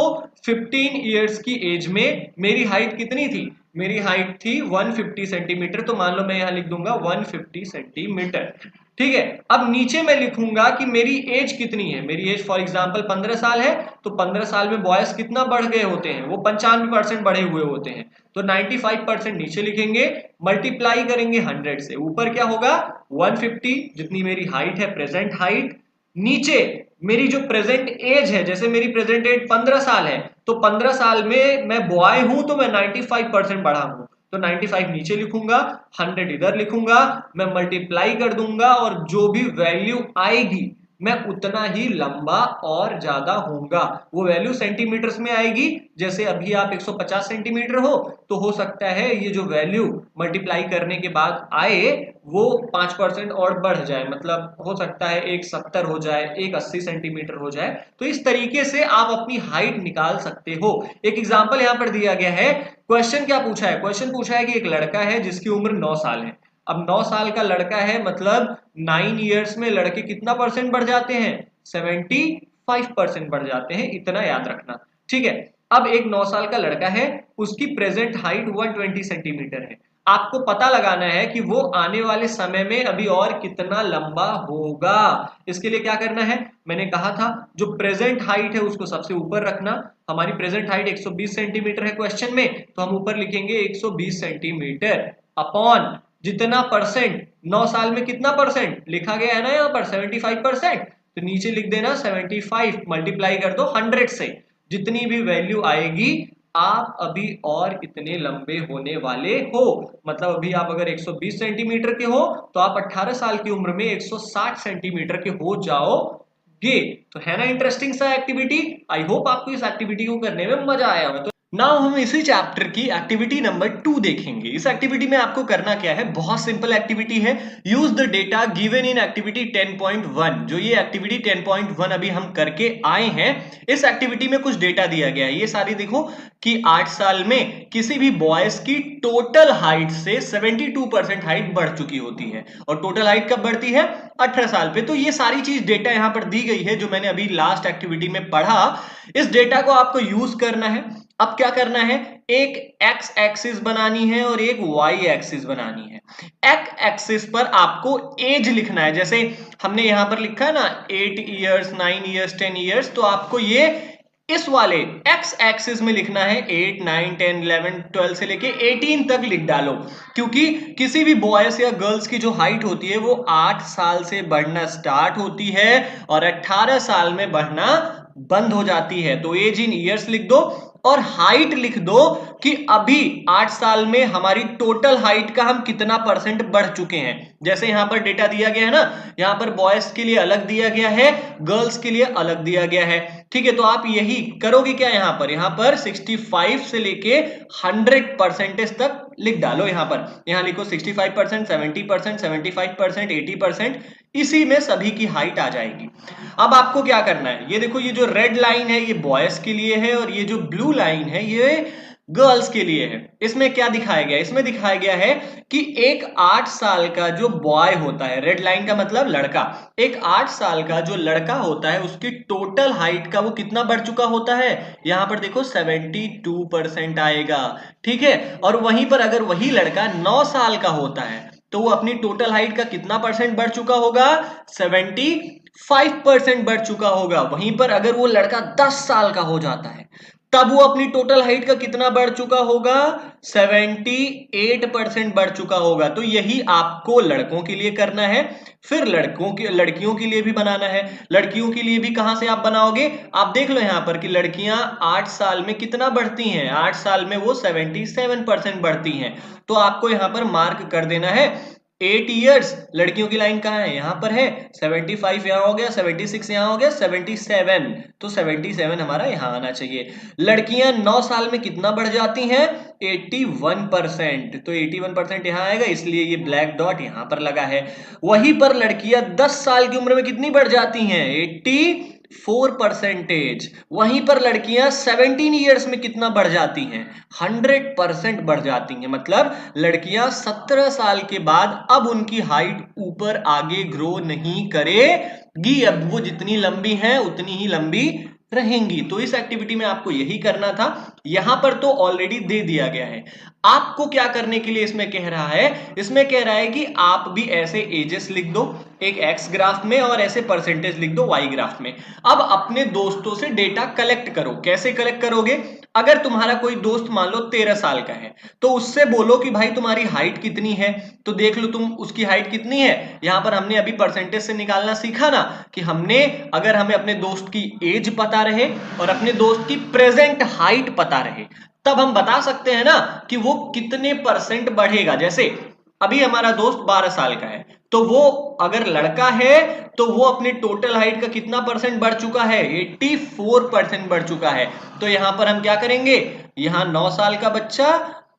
15 ईयर्स की एज में मेरी हाइट कितनी थी? मेरी हाइट थी 150 सेंटीमीटर, तो मान लो मैं यहां लिख दूंगा 150 सेंटीमीटर। ठीक है, अब नीचे मैं लिखूंगा कि मेरी एज कितनी है। मेरी एज फॉर एग्जांपल 15 साल है, तो 15 साल में बॉयज कितना बढ़ गए होते हैं? वो 95% बढ़े हुए होते हैं। तो 95% नीचे लिखेंगे, मल्टीप्लाई करेंगे 100 से, ऊपर क्या होगा 150 जितनी मेरी हाइट है, प्रेजेंट हाइट, नीचे मेरी जो प्रेजेंट एज है, जैसे मेरी प्रेजेंट एज 15 साल है, तो 15 साल में मैं बॉय हूं तो मैं 95% बढ़ा हूं, तो 95 नीचे लिखूंगा, 100 इधर लिखूंगा, मैं मल्टीप्लाई कर दूंगा और जो भी वैल्यू आएगी मैं उतना ही लंबा और ज्यादा होऊंगा। वो वैल्यू सेंटीमीटर्स में आएगी, जैसे अभी आप 150 सेंटीमीटर हो तो हो सकता है ये जो वैल्यू मल्टीप्लाई करने के बाद आए वो 5% और बढ़ जाए, मतलब हो सकता है 170 हो जाए, 180 सेंटीमीटर हो जाए। तो इस तरीके से आप अपनी हाइट निकाल सकते हो। एक एग्जाम्पल यहां पर दिया गया है। क्वेश्चन क्या पूछा है? क्वेश्चन पूछा है कि एक लड़का है जिसकी उम्र 9 साल है। अब 9 साल का लड़का है, मतलब 9 ईयर्स में लड़के कितना परसेंट बढ़ जाते हैं? 75% बढ़ जाते हैं, इतना याद रखना। ठीक है, अब एक 9 साल का लड़का है, उसकी प्रेजेंट हाइट 120 सेंटीमीटर है। आपको पता लगाना है कि वो आने वाले समय में अभी और कितना लंबा होगा। इसके लिए क्या करना है? मैंने कहा था जो प्रेजेंट हाइट है उसको सबसे ऊपर रखना। हमारी प्रेजेंट हाइट 120 सेंटीमीटर है क्वेश्चन में, तो हम ऊपर लिखेंगे 120 सेंटीमीटर अपॉन जितना परसेंट, 9 साल में कितना परसेंट लिखा गया है ना यहाँ पर 75%, तो नीचे लिख देना 75 मल्टीप्लाई कर दो 100 से, जितनी भी वैल्यू आएगी आप अभी और इतने लंबे होने वाले हो। मतलब अभी आप अगर 120 सेंटीमीटर के हो तो आप 18 साल की उम्र में 160 सेंटीमीटर के हो जाओगे। तो है ना इंटरेस्टिंग सा एक्टिविटी। आई होप आपको इस एक्टिविटी को करने में मजा आया होगा। तो नाउ हम इसी चैप्टर की एक्टिविटी नंबर 2 देखेंगे। इस एक्टिविटी में आपको करना क्या है, बहुत सिंपल एक्टिविटी है। Use the data given in activity 10.1। जो ये एक्टिविटी 10.1 अभी हम करके आए हैं, इस एक्टिविटी में कुछ डेटा दिया गया है। ये सारी देखो कि 8 साल में किसी भी बॉयज की टोटल हाइट से 72% हाइट बढ़ चुकी होती है। और टोटल हाइट कब बढ़ती है? 18 साल पे। तो ये सारी चीज डेटा यहां पर दी गई है जो मैंने अभी लास्ट एक्टिविटी में पढ़ा। इस डेटा को आपको यूज करना है। अब क्या करना है, एक एक्स एक्सिस बनानी है और एक वाई एक्सिस बनानी है। एक्स एक्सिस पर आपको एज लिखना है, जैसे हमने यहां पर लिखा है ना 8 ईयर्स, 9 ईयर्स, 10 ईयर्स, तो आपको ये इस वाले एक्स एक्सिस में लिखना है 8, 9, 10, 11, 12 से लेके 18 तक लिख डालो। क्योंकि किसी भी बॉयज या गर्ल्स की जो हाइट होती है वो 8 साल से बढ़ना स्टार्ट होती है और 18 साल में बढ़ना बंद हो जाती है। तो एज इन ईयर्स लिख दो और हाइट लिख दो कि अभी 8 साल में हमारी टोटल हाइट का हम कितना परसेंट बढ़ चुके हैं। जैसे यहां पर डेटा दिया गया है ना, यहां पर बॉयज के लिए अलग दिया गया है, गर्ल्स के लिए अलग दिया गया है। ठीक है, तो आप यही करोगे क्या, यहां पर 65 से लेके 100% तक लिख डालो। यहां लिखो 65%, 70%, 75%, 80%, इसी में सभी की हाइट आ जाएगी। अब आपको क्या करना है, ये देखो, ये जो रेड लाइन है ये बॉयज के लिए है और ये जो ब्लू लाइन है ये गर्ल्स के लिए है। इसमें क्या दिखाया गया है? इसमें दिखाया गया है कि एक 8 साल का जो बॉय होता है, रेड लाइन का मतलब लड़का, एक 8 साल का जो लड़का होता है उसकी टोटल हाइट का वो कितना बढ़ चुका होता है? यहां पर देखो 72% आएगा। ठीक है, और वहीं पर अगर वही लड़का 9 साल का होता है तो वो अपनी टोटल हाइट का कितना परसेंट बढ़ चुका होगा? 75% बढ़ चुका होगा। वहीं पर अगर वो लड़का 10 साल का हो जाता है तब वो अपनी टोटल हाइट का कितना बढ़ चुका होगा? 78% बढ़ चुका होगा। तो यही आपको लड़कों के लिए करना है, फिर लड़कियों के लिए भी बनाना है। लड़कियों के लिए भी कहां से आप बनाओगे? आप देख लो यहां पर कि लड़कियां 8 साल में कितना बढ़ती हैं? 8 साल में वो 77% बढ़ती हैं। तो आपको यहां पर मार्क कर देना है 8 इयर्स। लड़कियों की लाइन कहां है? यहां पर है। 75 यहां हो गया, 76 यहां हो गया, 77। तो 77 हमारा यहां आना चाहिए। लड़कियां 9 साल में कितना बढ़ जाती हैं? 81%। तो 81% यहां आएगा, इसलिए ये ब्लैक डॉट यहां पर लगा है। वहीं पर लड़कियां 10 साल की उम्र में कितनी बढ़ जाती हैं? 84%। वहीं पर लड़कियां 17 ईयर्स में कितना बढ़ जाती हैं? 100% बढ़ जाती हैं। मतलब लड़कियां 17 साल के बाद अब उनकी हाइट ऊपर आगे ग्रो नहीं करेगी। अब वो जितनी लंबी है उतनी ही लंबी रहेंगी। तो इस एक्टिविटी में आपको यही करना था। यहां पर तो ऑलरेडी दे दिया गया है। आपको क्या करने के लिए इसमें कह रहा है? इसमें कह रहा है कि आप भी ऐसे एजेस लिख दो एक एक्स ग्राफ में और ऐसे परसेंटेज लिख दो वाई ग्राफ में। अब अपने दोस्तों से डेटा कलेक्ट करो। कैसे कलेक्ट करोगे? अगर तुम्हारा कोई दोस्त मान लो 13 साल का है तो उससे बोलो कि भाई तुम्हारी हाइट कितनी है। तो देख लो तुम उसकी हाइट कितनी है। यहां पर हमने अभी परसेंटेज से निकालना सीखा ना कि हमने अगर हमें अपने दोस्त की एज पता रहे और अपने दोस्त की प्रेजेंट हाइट पता रहे तब हम बता सकते हैं ना कि वो कितने परसेंट बढ़ेगा। जैसे अभी हमारा दोस्त 12 साल का है तो वो अगर लड़का है तो वो अपनी टोटल हाइट का कितना परसेंट बढ़ चुका है? 84% बढ़ चुका है। तो यहां पर हम क्या करेंगे? यहां 9 साल का बच्चा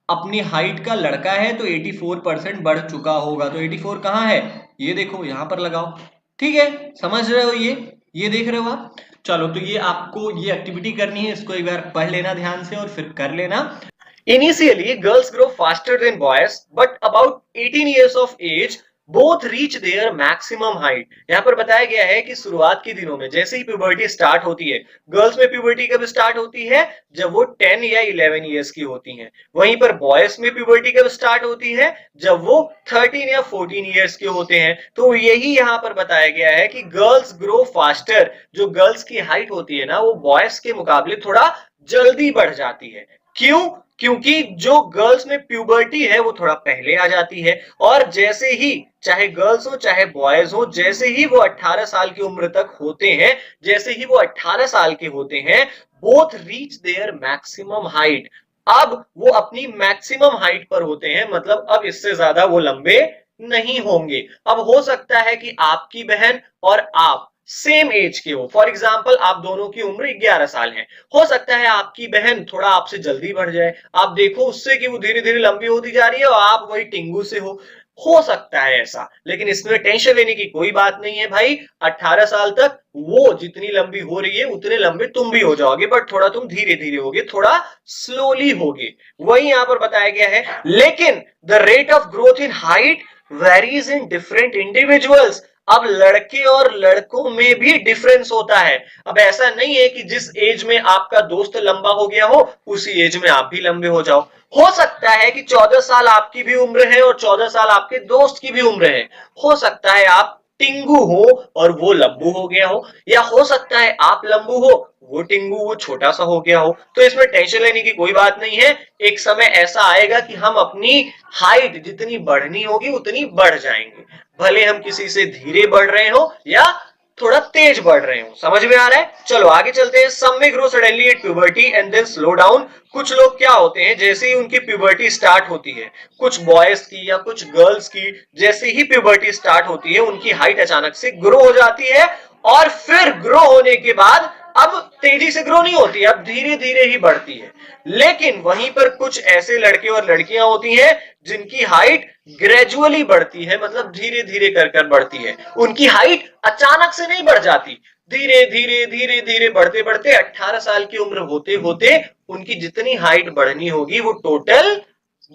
अपनी हाइट का लड़का है तो 84% बढ़ चुका होगा। तो 84 कहां है? ये देखो यहां पर लगाओ। ठीक है, समझ रहे हो? ये देख रहे हो आप? चलो, तो ये आपको ये एक्टिविटी करनी है। इसको एक बार पढ़ लेना ध्यान से और फिर कर लेना। Initially, girls grow faster than boys, but about 18 years of age, both reach their maximum height. यहाँ पर बताया गया है कि शुरुआत के दिनों में जैसे ही प्यूबर्टी स्टार्ट होती है, गर्ल्स में प्यूबर्टी कब स्टार्ट होती है? जब वो 10 या 11 इयर्स की होती हैं। वहीं पर बॉयज में प्यूबर्टी कब स्टार्ट होती है? जब वो 13 या 14 इयर्स के होते हैं। तो यही यहाँ पर बताया गया है कि गर्ल्स ग्रो फास्टर। जो गर्ल्स की हाइट होती है ना वो बॉयज के मुकाबले थोड़ा जल्दी बढ़ जाती है। क्यों? क्योंकि जो गर्ल्स में प्यूबर्टी है वो थोड़ा पहले आ जाती है और जैसे ही चाहे गर्ल्स हो चाहे बॉयज हो, जैसे ही वो 18 साल की उम्र तक होते हैं, जैसे ही वो 18 साल के होते हैं, both reach their maximum height. अब वो अपनी मैक्सिमम हाइट पर होते हैं, मतलब अब इससे ज्यादा वो लंबे नहीं होंगे। अब हो सकता है कि आपकी बहन और आप सेम एज के हो। फॉर एग्जाम्पल आप दोनों की उम्र 11 साल है। हो सकता है आपकी बहन थोड़ा आपसे जल्दी बढ़ जाए। आप देखो उससे कि वो धीरे धीरे लंबी होती जा रही है और आप वही टिंगू से हो सकता है ऐसा, लेकिन इसमें टेंशन लेने की कोई बात नहीं है भाई। 18 साल तक वो जितनी लंबी हो रही है उतने लंबे तुम भी हो जाओगे, बट थोड़ा तुम धीरे धीरे होगे, थोड़ा स्लोली होगे। वही यहां पर बताया गया है। लेकिन the rate of growth in height varies in different individuals. अब लड़के और लड़कों में भी डिफरेंस होता है। अब ऐसा नहीं है कि जिस एज में आपका दोस्त लंबा हो गया हो उसी एज में आप भी लंबे हो जाओ। हो सकता है कि 14 साल आपकी भी उम्र है और 14 साल आपके दोस्त की भी उम्र है। हो सकता है आप टिंगू हो और वो लंबू हो गया हो, या हो सकता है आप लंबू हो वो टिंगू वो छोटा सा हो गया हो। तो इसमें टेंशन लेने की कोई बात नहीं है। एक समय ऐसा आएगा कि हम अपनी हाइट जितनी बढ़नी होगी उतनी बढ़ जाएंगे, भले हम किसी से धीरे बढ़ रहे हो या थोड़ा तेज बढ़ रहे हो। समझ में आ रहा है? चलो आगे चलते हैं। Some may grow suddenly at puberty and then slow down. कुछ लोग क्या होते हैं, जैसे ही उनकी प्यूबर्टी स्टार्ट होती है, कुछ बॉयज की या कुछ गर्ल्स की जैसे ही प्यूबर्टी स्टार्ट होती है उनकी हाइट अचानक से ग्रो हो जाती है और फिर ग्रो होने के बाद अब तेजी से ग्रो नहीं होती, अब धीरे धीरे ही बढ़ती है। लेकिन वहीं पर कुछ ऐसे लड़के और लड़कियां होती हैं जिनकी हाइट ग्रेजुअली बढ़ती है, मतलब धीरे धीरे कर बढ़ती है। उनकी हाइट अचानक से नहीं बढ़ जाती, धीरे धीरे धीरे धीरे बढ़ते बढ़ते 18 साल की उम्र होते होते उनकी जितनी हाइट बढ़नी होगी वो टोटल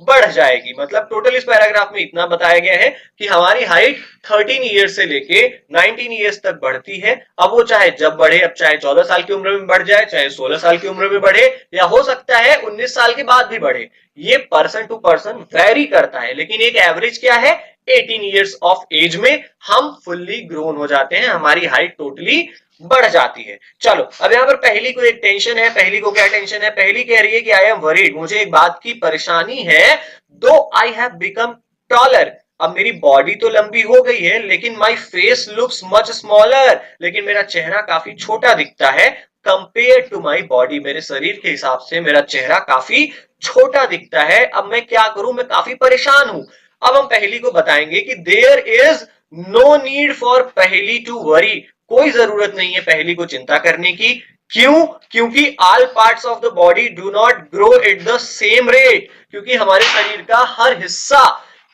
बढ़ जाएगी। मतलब टोटल इस पैराग्राफ में इतना बताया गया है कि हमारी हाइट 13 ईयर से लेके 19 ईयर्स तक बढ़ती है। अब वो चाहे जब बढ़े, अब चाहे 14 साल की उम्र में बढ़ जाए, चाहे 16 साल की उम्र में बढ़े, या हो सकता है 19 साल के बाद भी बढ़े। ये पर्सन टू पर्सन वेरी करता है, लेकिन एक एवरेज क्या है? 18 ईयर्स ऑफ एज में हम फुल्ली ग्रोन हो जाते हैं, हमारी हाइट टोटली बढ़ जाती है। चलो अब यहां पर पहली को एक टेंशन है, पहली को क्या टेंशन है, पहली कह रही है कि आई एम वरीड, मुझे एक बात की परेशानी है, दो आई हैव बिकम टॉलर, अब मेरी बॉडी तो लंबी हो गई है लेकिन my face looks much smaller, लेकिन मेरा चेहरा काफी छोटा दिखता है कंपेयर टू माई बॉडी, मेरे शरीर के हिसाब से मेरा चेहरा काफी छोटा दिखता है, अब मैं क्या करूं, मैं काफी परेशान हूं। अब हम पहली को बताएंगे कि there is no need for Paheli to worry, कोई जरूरत नहीं है पहली को चिंता करने की। क्यों? क्योंकि all parts of the body do not grow at the same rate, क्योंकि हमारे शरीर का हर हिस्सा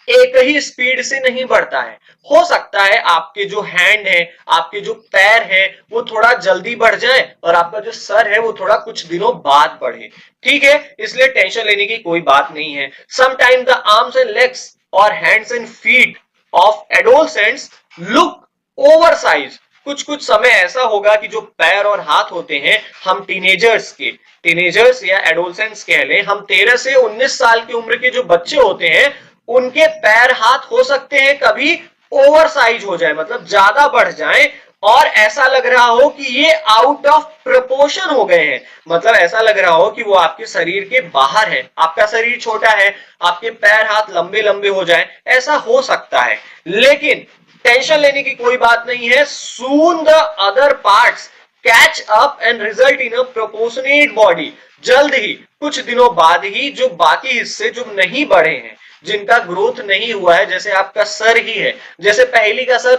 एक ही स्पीड से नहीं बढ़ता है। हो सकता है आपके जो हैंड है, आपके जो पैर है वो थोड़ा जल्दी बढ़ जाए और आपका जो सर है वो थोड़ा कुछ दिनों बाद बढ़े, ठीक है, इसलिए टेंशन लेने की कोई बात नहीं है। Sometime the arms and legs और hands and feet of adolescents look oversize, कुछ कुछ समय ऐसा होगा कि जो पैर और हाथ होते हैं हम टीनेजर्स या एडोलसेंट्स कह लें, हम 13 से 19 साल की उम्र के जो बच्चे होते हैं उनके पैर हाथ हो सकते हैं कभी ओवरसाइज हो जाए, मतलब ज्यादा बढ़ जाए और ऐसा लग रहा हो कि ये आउट ऑफ प्रपोर्शन हो गए हैं, मतलब ऐसा लग रहा हो कि वो आपके शरीर के बाहर है, आपका शरीर छोटा है, आपके पैर हाथ लंबे लंबे हो जाए, ऐसा हो सकता है। लेकिन टेंशन लेने की कोई बात नहीं है, soon the other parts catch up and result in a proportionate body, जल्द ही कुछ दिनों बाद ही जो बाकी हिस्से जो नहीं बढ़े हैं, जिनका ग्रोथ नहीं हुआ है, जैसे आपका सर ही है, जैसे पहली का सर,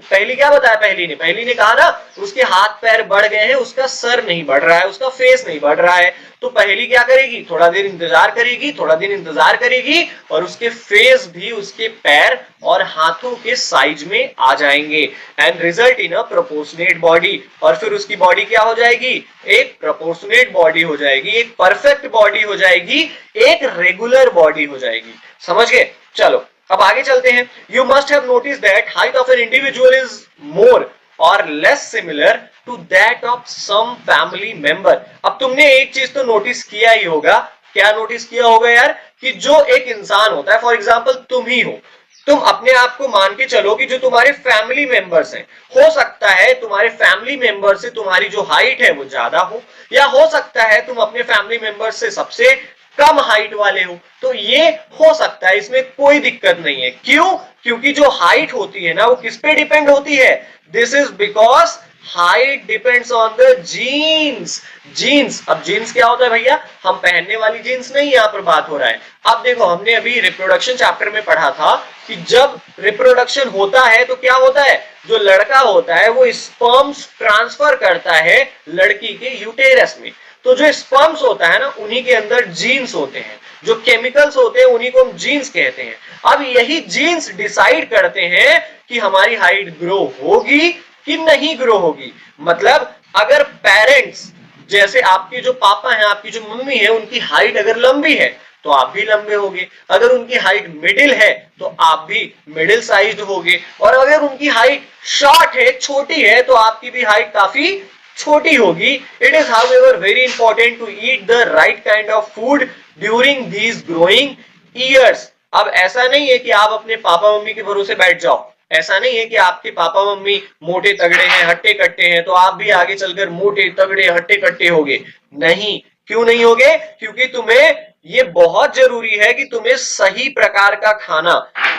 पहली क्या बताया, पहली ने कहा ना उसके हाथ पैर बढ़ गए हैं, उसका सर नहीं बढ़ रहा है, उसका फेस नहीं बढ़ रहा है, तो पहली क्या करेगी, थोड़ा देर इंतजार करेगी और उसके फेस भी उसके पैर और हाथों के साइज में आ जाएंगे and result in a proportionate body, और फिर उसकी बॉडी क्या हो जाएगी, एक प्रोपोर्शनेट बॉडी हो जाएगी, एक परफेक्ट बॉडी हो जाएगी, एक रेगुलर बॉडी हो जाएगी। समझ गए? चलो अब आगे चलते हैं। You must have notice that height of an individual is more और less similar to that of some family member. अब तुमने एक चीज तो नोटिस किया ही होगा, क्या नोटिस किया होगा यार, कि जो एक इंसान होता है, फॉर एग्जाम्पल तुम ही हो, तुम अपने आप को मान के चलो कि जो तुम्हारे फैमिली मेंबर्स हैं, हो सकता है तुम्हारे फैमिली मेंबर से तुम्हारी जो हाइट है वो ज्यादा हो, या हो सकता है तुम अपने फैमिली मेंबर्स से सबसे कम हाइट वाले हो, तो ये हो सकता है, इसमें कोई दिक्कत नहीं है। क्यों? क्योंकि जो हाइट होती है ना वो किस पे डिपेंड होती है, this is because height depends on the genes. अब जीन्स क्या होता है भैया, हम पहनने वाली जीन्स नहीं, यहां पर बात हो रहा है। अब देखो हमने अभी रिप्रोडक्शन चैप्टर में पढ़ा था कि जब रिप्रोडक्शन होता है तो क्या होता है, जो लड़का होता है वो स्पर्म्स ट्रांसफर करता है लड़की के यूटेरस में, तो जो स्पर्म्स होता है ना उन्हीं के अंदर जीन्स होते हैं, जो केमिकल्स होते हैं उन्हीं को हम जीन्स कहते हैं। अब यही जीन्स डिसाइड करते हैं कि हमारी हाइट ग्रो होगी कि नहीं ग्रो होगी। मतलब अगर पेरेंट्स, जैसे आपके जो पापा हैं, आपकी जो मम्मी है, उनकी हाइट अगर लंबी है तो आप भी लंबे होगे, अगर उनकी हाइट मिडिल है तो आप भी मिडिल साइज्ड होगे, और अगर उनकी हाइट शॉर्ट है, छोटी है, तो आपकी भी हाइट काफी छोटी होगी। It is however very important to eat the right kind of food during these growing years. अब ऐसा नहीं है कि आप अपने पापा मम्मी के भरोसे बैठ जाओ, ऐसा नहीं है कि आपके पापा मम्मी मोटे तगड़े हैं, हट्टे कट्टे हैं, तो आप भी आगे चलकर मोटे तगड़े हट्टे कट्टे होगे, नहीं। क्यों नहीं होगे? क्योंकि तुम्हें ये बहुत जरूरी है कि तुम्हें सही प्रकार का खाना,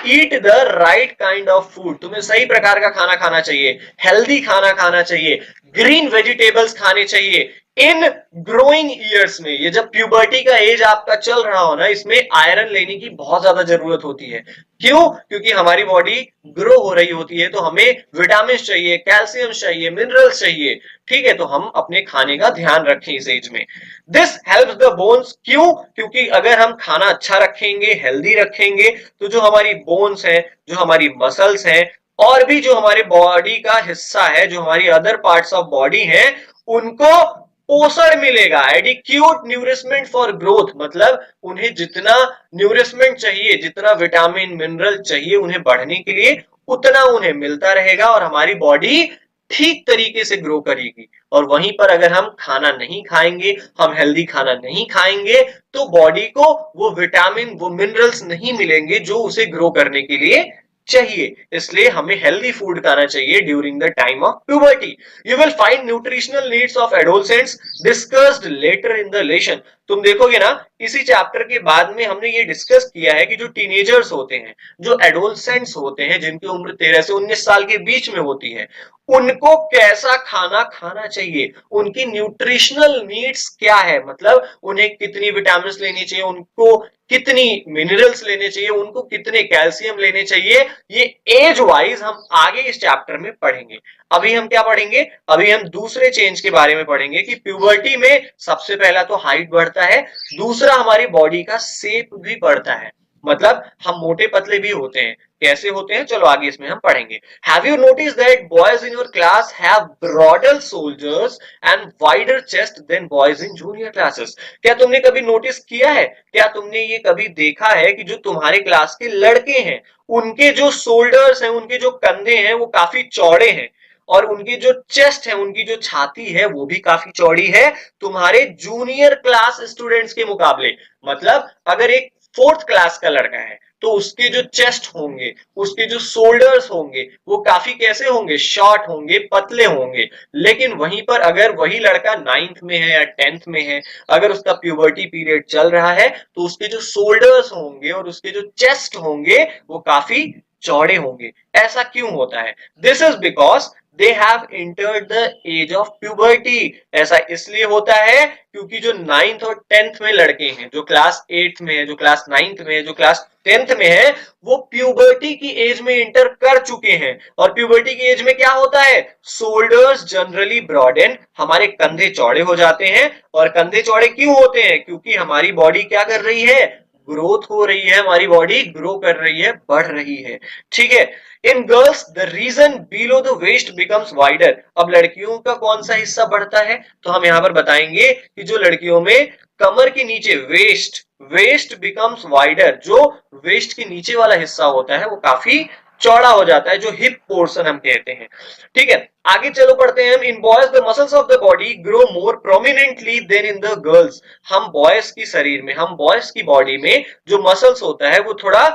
ईट the right kind of food, तुम्हें सही प्रकार का खाना खाना चाहिए, हेल्दी खाना खाना चाहिए, ग्रीन वेजिटेबल्स खाने चाहिए इन ग्रोइंग ईयर्स में। ये जब प्यूबर्टी का एज आपका चल रहा हो ना, इसमें आयरन लेने की बहुत ज्यादा जरूरत होती है। क्यों? क्योंकि हमारी बॉडी ग्रो हो रही होती है, तो हमें विटामिन चाहिए, कैल्शियम चाहिए, मिनरल्स चाहिए, ठीक है, तो हम अपने खाने का ध्यान रखें इस एज में। This helps the bones. क्यों? क्योंकि अगर हम खाना अच्छा रखेंगे, हेल्दी रखेंगे, तो जो हमारी बोन्स हैं, जो हमारी मसल्स हैं, और भी जो हमारे बॉडी का हिस्सा है, जो हमारी अदर पार्ट्स ऑफ बॉडी है, उनको पोषण मिलेगा, एडिक्यूट न्यूरिशमेंट फॉर ग्रोथ, मतलब उन्हें जितना न्यूरिशमेंट चाहिए, जितना विटामिन मिनरल चाहिए उन्हें बढ़ने के लिए, उतना उन्हें मिलता रहेगा और हमारी बॉडी ठीक तरीके से ग्रो करेगी। और वहीं पर अगर हम खाना नहीं खाएंगे, हम हेल्दी खाना नहीं खाएंगे, तो बॉडी को वो विटामिन, वो मिनरल्स नहीं मिलेंगे जो उसे ग्रो करने के लिए चाहिए, इसलिए हमें हेल्दी फूड खाना चाहिए during the time of puberty. You will find nutritional needs of adolescents discussed later in the lesson. तुम देखोगे ना, इसी चैप्टर के बाद में हमने ये डिस्कस किया है कि जो टीनेजर्स होते हैं, जो एडोलसेंट्स होते हैं, जिनकी उम्र 13 से 19 साल के बीच में होती है, उनको कैसा खाना खाना चाहिए, उनकी न्यूट्रिशनल नीड्स क्या है, मतलब उन्हें कितनी विटामिन लेनी चाहिए, उनको कितनी मिनरल्स लेने चाहिए, उनको कितने कैल्शियम लेने चाहिए, ये एज वाइज हम आगे इस चैप्टर में पढ़ेंगे। अभी हम क्या पढ़ेंगे, अभी हम दूसरे चेंज के बारे में पढ़ेंगे कि प्यूबर्टी में सबसे पहला तो हाइट बढ़ता है, दूसरा हमारी बॉडी का शेप भी बढ़ता है, मतलब हम मोटे पतले भी होते हैं। कैसे होते हैं, चलो आगे इसमें हम पढ़ेंगे। Have you notice that boys in your class have broader shoulders and wider chest than boys in junior classes? क्या तुमने कभी नोटिस किया है, क्या तुमने ये कभी देखा है कि जो तुम्हारे क्लास के लड़के हैं, उनके जो शोल्डर्स हैं, उनके जो कंधे हैं, वो काफी चौड़े हैं, और उनकी जो चेस्ट है, उनकी जो छाती है, वो भी काफी चौड़ी है तुम्हारे जूनियर क्लास स्टूडेंट्स के मुकाबले। मतलब अगर एक फोर्थ क्लास का लड़का है तो उसके जो चेस्ट होंगे, उसके जो शोल्डर्स होंगे, वो काफी कैसे होंगे, शॉर्ट होंगे, पतले होंगे। लेकिन वहीं पर अगर वही लड़का 9th में है या 10th में है, अगर उसका प्यूबर्टी पीरियड चल रहा है, तो उसके जो शोल्डर्स होंगे और उसके जो चेस्ट होंगे वो काफी चौड़े होंगे। ऐसा क्यों होता है? This is because they have entered the age of puberty. ऐसा इसलिए होता है क्योंकि जो 9th और 10th में लड़के हैं, जो क्लास 8th में है, जो क्लास 9th में है, जो क्लास 10th में है, वो प्यूबर्टी की एज में इंटर कर चुके हैं। और प्यूबर्टी की एज में क्या होता है, शोल्डर्स जनरली ब्रॉडन, हमारे कंधे चौड़े हो जाते हैं। और कंधे चौड़े क्यों होते हैं, क्योंकि हमारी बॉडी क्या कर रही है, ग्रोथ हो रही है, हमारी बॉडी ग्रो कर रही है, बढ़ रही है। ठीक है। In girls the region below the waist becomes wider. अब लड़कियों का कौन सा हिस्सा बढ़ता है, तो हम यहां पर बताएंगे कि जो लड़कियों में कमर के नीचे वेस्ट वेस्ट बिकम्स वाइडर, जो वेस्ट के नीचे वाला हिस्सा होता है वो काफी चौड़ा हो जाता है, जो हिप पोर्शन हम कहते हैं। ठीक है, आगे चलो पढ़ते हैं हम। In boys the muscles of the body grow more prominently than in the girls. हम बॉयज की शरीर में, हम बॉयज की बॉडी में जो मसल्स होता है वो थोड़ा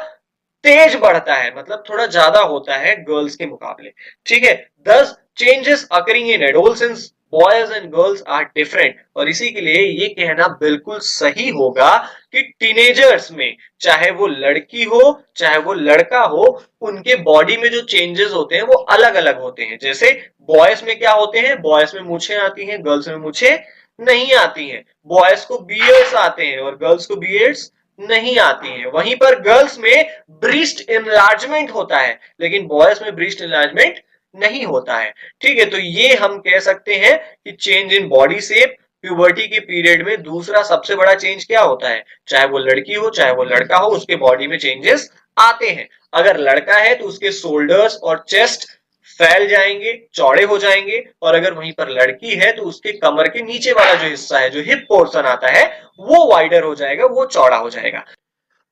तेज बढ़ता है, मतलब थोड़ा ज्यादा होता है गर्ल्स के मुकाबले। ठीक है, these changes occurring in adolescence boys and girls are different. और इसी के लिए ये कहना बिल्कुल सही होगा कि टीनेजर्स में, चाहे वो लड़की हो चाहे वो लड़का हो, उनके बॉडी में जो चेंजेस होते हैं वो अलग अलग होते हैं। जैसे बॉयज में क्या होते हैं, बॉयज में मूछें आती हैं, गर्ल्स में मूछें नहीं आती हैं। बॉयज को बियर्ड्स आते हैं और गर्ल्स को बियर्ड्स नहीं आती है। वहीं पर गर्ल्स में ब्रीस्ट इनलार्जमेंट होता है, लेकिन बॉयज में ब्रीस्ट इनलार्जमेंट नहीं होता है। ठीक है, तो ये हम कह सकते हैं कि change in body shape puberty के पीरियड में दूसरा सबसे बड़ा चेंज क्या होता है, चाहे वो लड़की हो चाहे वो लड़का हो, उसके बॉडी में चेंजेस आते हैं। अगर लड़का है तो उसके शोल्डर्स और चेस्ट फैल जाएंगे, चौड़े हो जाएंगे, और अगर वहीं पर लड़की है तो उसके कमर के नीचे वाला जो हिस्सा है, जो हिप पोर्शन आता है, वो वाइडर हो जाएगा, वो चौड़ा हो जाएगा।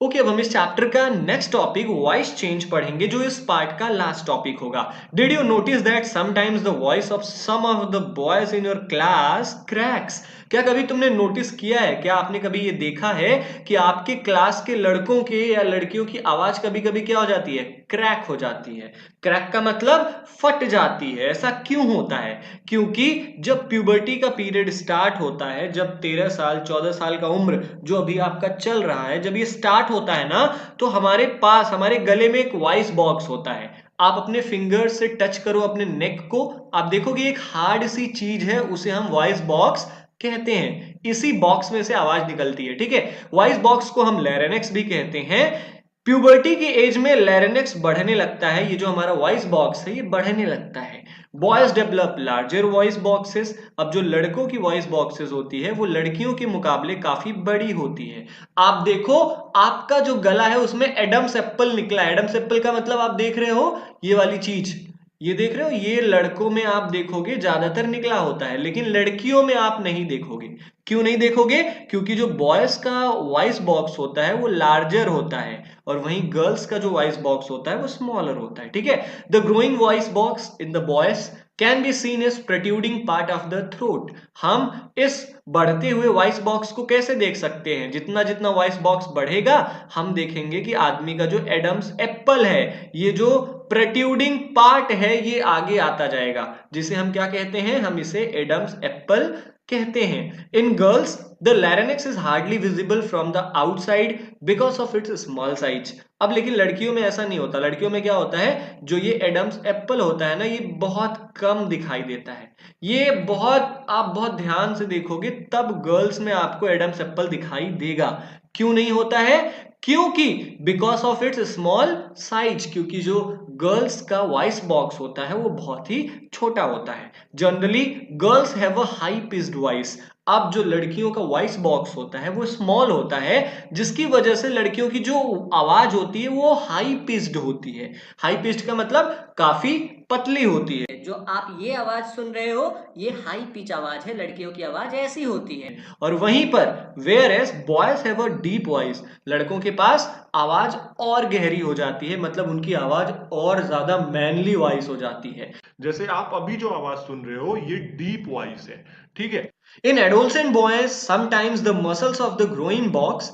ओके, अब हम इस चैप्टर का नेक्स्ट टॉपिक वॉइस चेंज पढ़ेंगे, जो इस पार्ट का लास्ट टॉपिक होगा। Did you notice that sometimes the voice of some of the boys in your class cracks? क्या कभी तुमने नोटिस किया है, क्या आपने कभी ये देखा है कि आपके क्लास के लड़कों के या लड़कियों की आवाज कभी कभी क्या हो जाती है, क्रैक हो जाती है। क्रैक का मतलब फट जाती है। ऐसा क्यों होता है? क्योंकि जब प्यूबर्टी का पीरियड स्टार्ट होता है, जब 13 साल 14 साल का उम्र जो अभी आपका चल रहा है, जब ये स्टार्ट होता है ना, तो हमारे पास, हमारे गले में एक वॉइस बॉक्स होता है। आप अपने फिंगर से टच करो अपने नेक को, आप देखोगे एक हार्ड सी चीज है, उसे हम वॉइस बॉक्स कहते हैं। इसी बॉक्स में से आवाज निकलती है। ठीक है, वॉइस बॉक्स को हम लैरिंक्स भी कहते हैं। प्यूबर्टी की एज में लैरिंक्स बढ़ने लगता है, ये जो हमारा वॉइस बॉक्स है ये बढ़ने लगता है। Boys develop larger voice boxes. अब जो लड़कों की वॉइस बॉक्सेस होती है वो लड़कियों के मुकाबले काफी बड़ी होती है। आप देखो, आपका जो गला है उसमें एडम्स एप्पल निकला है। एडम्स एप्पल का मतलब आप देख रहे हो ये वाली चीज, ये देख रहे हो, ये लड़कों में आप देखोगे ज्यादातर निकला होता है, लेकिन लड़कियों में आप नहीं देखोगे। क्यों नहीं देखोगे? क्योंकि जो बॉयज का वॉइस बॉक्स होता है वो लार्जर होता है, और वहीं गर्ल्स का जो वॉइस बॉक्स होता है वो स्मॉलर होता है। ठीक है, the growing voice box in the boys can be seen as protruding part of the throat. हम इस बढ़ते हुए वॉइस बॉक्स को कैसे देख सकते हैं? जितना जितना वॉइस बॉक्स बढ़ेगा हम देखेंगे कि आदमी का जो एडम्स एप्पल है, ये जो प्रोट्रूडिंग पार्ट है, ये आगे आता जाएगा, जिसे हम क्या कहते हैं? हम इसे एडम्स एप्पल कहते हैं। इन girls the larynx is hardly visible from the outside because of its small size. अब लेकिन लड़कियों में ऐसा नहीं होता। लड़कियों में क्या होता है, जो ये एडम्स एप्पल होता है ना, ये बहुत कम दिखाई देता है। ये बहुत, आप बहुत ध्यान से देखोगे तब गर्ल्स में आपको एडम्स एप्पल दिखाई देगा। क्यों नहीं होता है? क्योंकि because of its small size, क्योंकि जो गर्ल्स का वॉइस बॉक्स होता है वो बहुत ही छोटा होता है। Generally girls have a high pitched voice. अब जो लड़कियों का वॉइस बॉक्स होता है वो स्मॉल होता है, जिसकी वजह से लड़कियों की जो आवाज होती है वो हाई पिच्ड होती है। हाई पिच्ड का मतलब काफी पतली होती है। जो आप ये आवाज सुन रहे हो, ये हाई पिच आवाज है, लड़कियों की आवाज ऐसी होती है। और वहीं पर whereas boys have a deep voice, लड़कों के पास आवाज और गहरी हो जाती है, मतलब उनकी आवाज और ज्यादा मैनली वॉइस हो जाती है। जैसे आप अभी जो आवाज सुन रहे हो ये डीप वॉइस है, ठीक है। In adolescent boys, sometimes the muscles of the growing box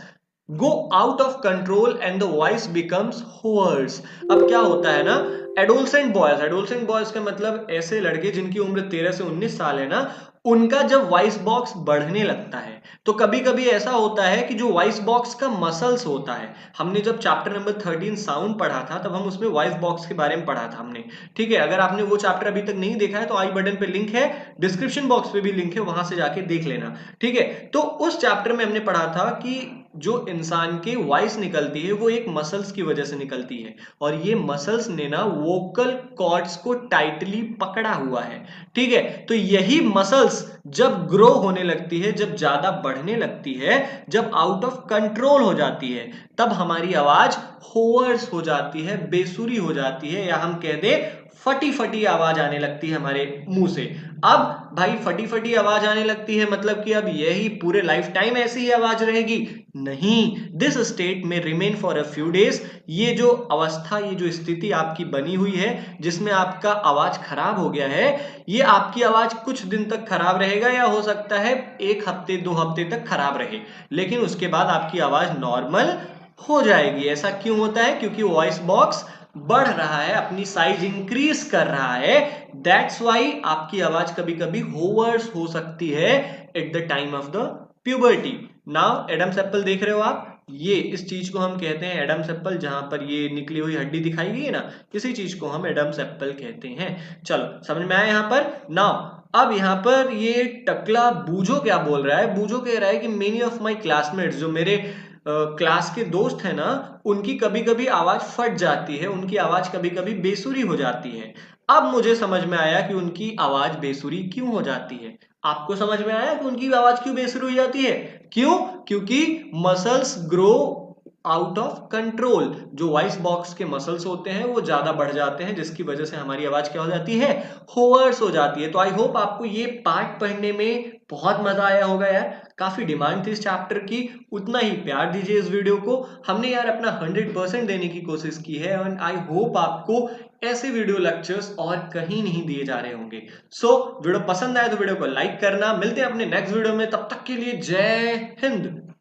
go out of control and the voice becomes hoarse। अब क्या होता है ना, एडोलसेंट बॉयज का मतलब ऐसे लड़के जिनकी उम्र 13 से 19 साल है ना, उनका जब वॉइस बॉक्स बढ़ने लगता है तो कभी कभी ऐसा होता है कि जो वॉइस बॉक्स का मसल्स होता है, हमने जब चैप्टर नंबर 13 साउंड पढ़ा था तब हम उसमें वॉइस बॉक्स के बारे में पढ़ा था हमने, ठीक है। अगर आपने वो चैप्टर अभी तक नहीं देखा है तो आई बटन पे लिंक है, डिस्क्रिप्शन बॉक्स पे भी लिंक है, वहां से जाके देख लेना, ठीक है। तो उस चैप्टर में हमने पढ़ा था कि जो इंसान की वॉइस निकलती है वो एक मसल्स की वजह से निकलती है, और ये मसल्स ने ना वोकल कॉर्ड्स को टाइटली पकड़ा हुआ है, ठीक है। तो यही मसल्स जब ग्रो होने लगती है, जब ज्यादा बढ़ने लगती है, जब आउट ऑफ कंट्रोल हो जाती है, तब हमारी आवाज होवर्स हो जाती है, बेसुरी हो जाती है, या हम कह दे फटी फटी आवाज आने लगती है हमारे मुंह से। अब भाई फटी फटी आवाज आने लगती है मतलब कि अब यही पूरे लाइफ टाइम ऐसी ही आवाज रहेगी? नहीं, दिस स्टेट में remain for a few days. ये जो अवस्था, ये जो स्थिति आपकी बनी हुई है जिसमें आपका आवाज खराब हो गया है, ये आपकी आवाज कुछ दिन तक खराब रहेगा, या हो सकता है 1 हफ्ते 2 हफ्ते तक खराब रहे, लेकिन उसके बाद आपकी आवाज नॉर्मल हो जाएगी। ऐसा क्यों होता है? क्योंकि वॉइस बॉक्स बढ़ रहा है, अपनी साइज इंक्रीज कर रहा है। दैट्स वाई आपकी आवाज कभी कभी होवर्स हो सकती है at the time of the puberty. Now Adam's apple देख रहे हो आप, ये इस चीज को हम कहते हैं एडम्स एप्पल, जहां पर ये निकली हुई हड्डी दिखाई गई है ना, इसी चीज को हम एडम्स एप्पल कहते हैं। चलो समझ में आया यहाँ पर? नाउ अब यहाँ पर ये टकला बूझो क्या बोल रहा है? बूझो कह रहा है कि मेनी ऑफ माई क्लासमेट्स, जो मेरे क्लास के दोस्त हैं ना, उनकी कभी कभी आवाज फट जाती है, उनकी आवाज कभी कभी बेसुरी हो जाती है। अब मुझे समझ में आया कि उनकी आवाज बेसुरी क्यों हो जाती है। आपको समझ में आया कि उनकी आवाज क्यों बेसुरी हो जाती है? क्यों? क्योंकि muscles grow out of control. जो वॉइस बॉक्स के मसल्स होते हैं वो ज्यादा बढ़ जाते हैं, जिसकी वजह से हमारी आवाज क्या हो जाती है? होवर्स हो जाती है। तो आई होप आपको ये पार्ट पढ़ने में बहुत मजा आया होगा यार। काफी डिमांड थी इस चैप्टर की, उतना ही प्यार दीजिए इस वीडियो को। हमने यार अपना 100% देने की कोशिश की है, एंड आई होप आपको ऐसे वीडियो लेक्चर्स और कहीं नहीं दिए जा रहे होंगे। सो वीडियो पसंद आए तो वीडियो को लाइक करना। मिलते हैं अपने नेक्स्ट वीडियो में, तब तक के लिए जय हिंद।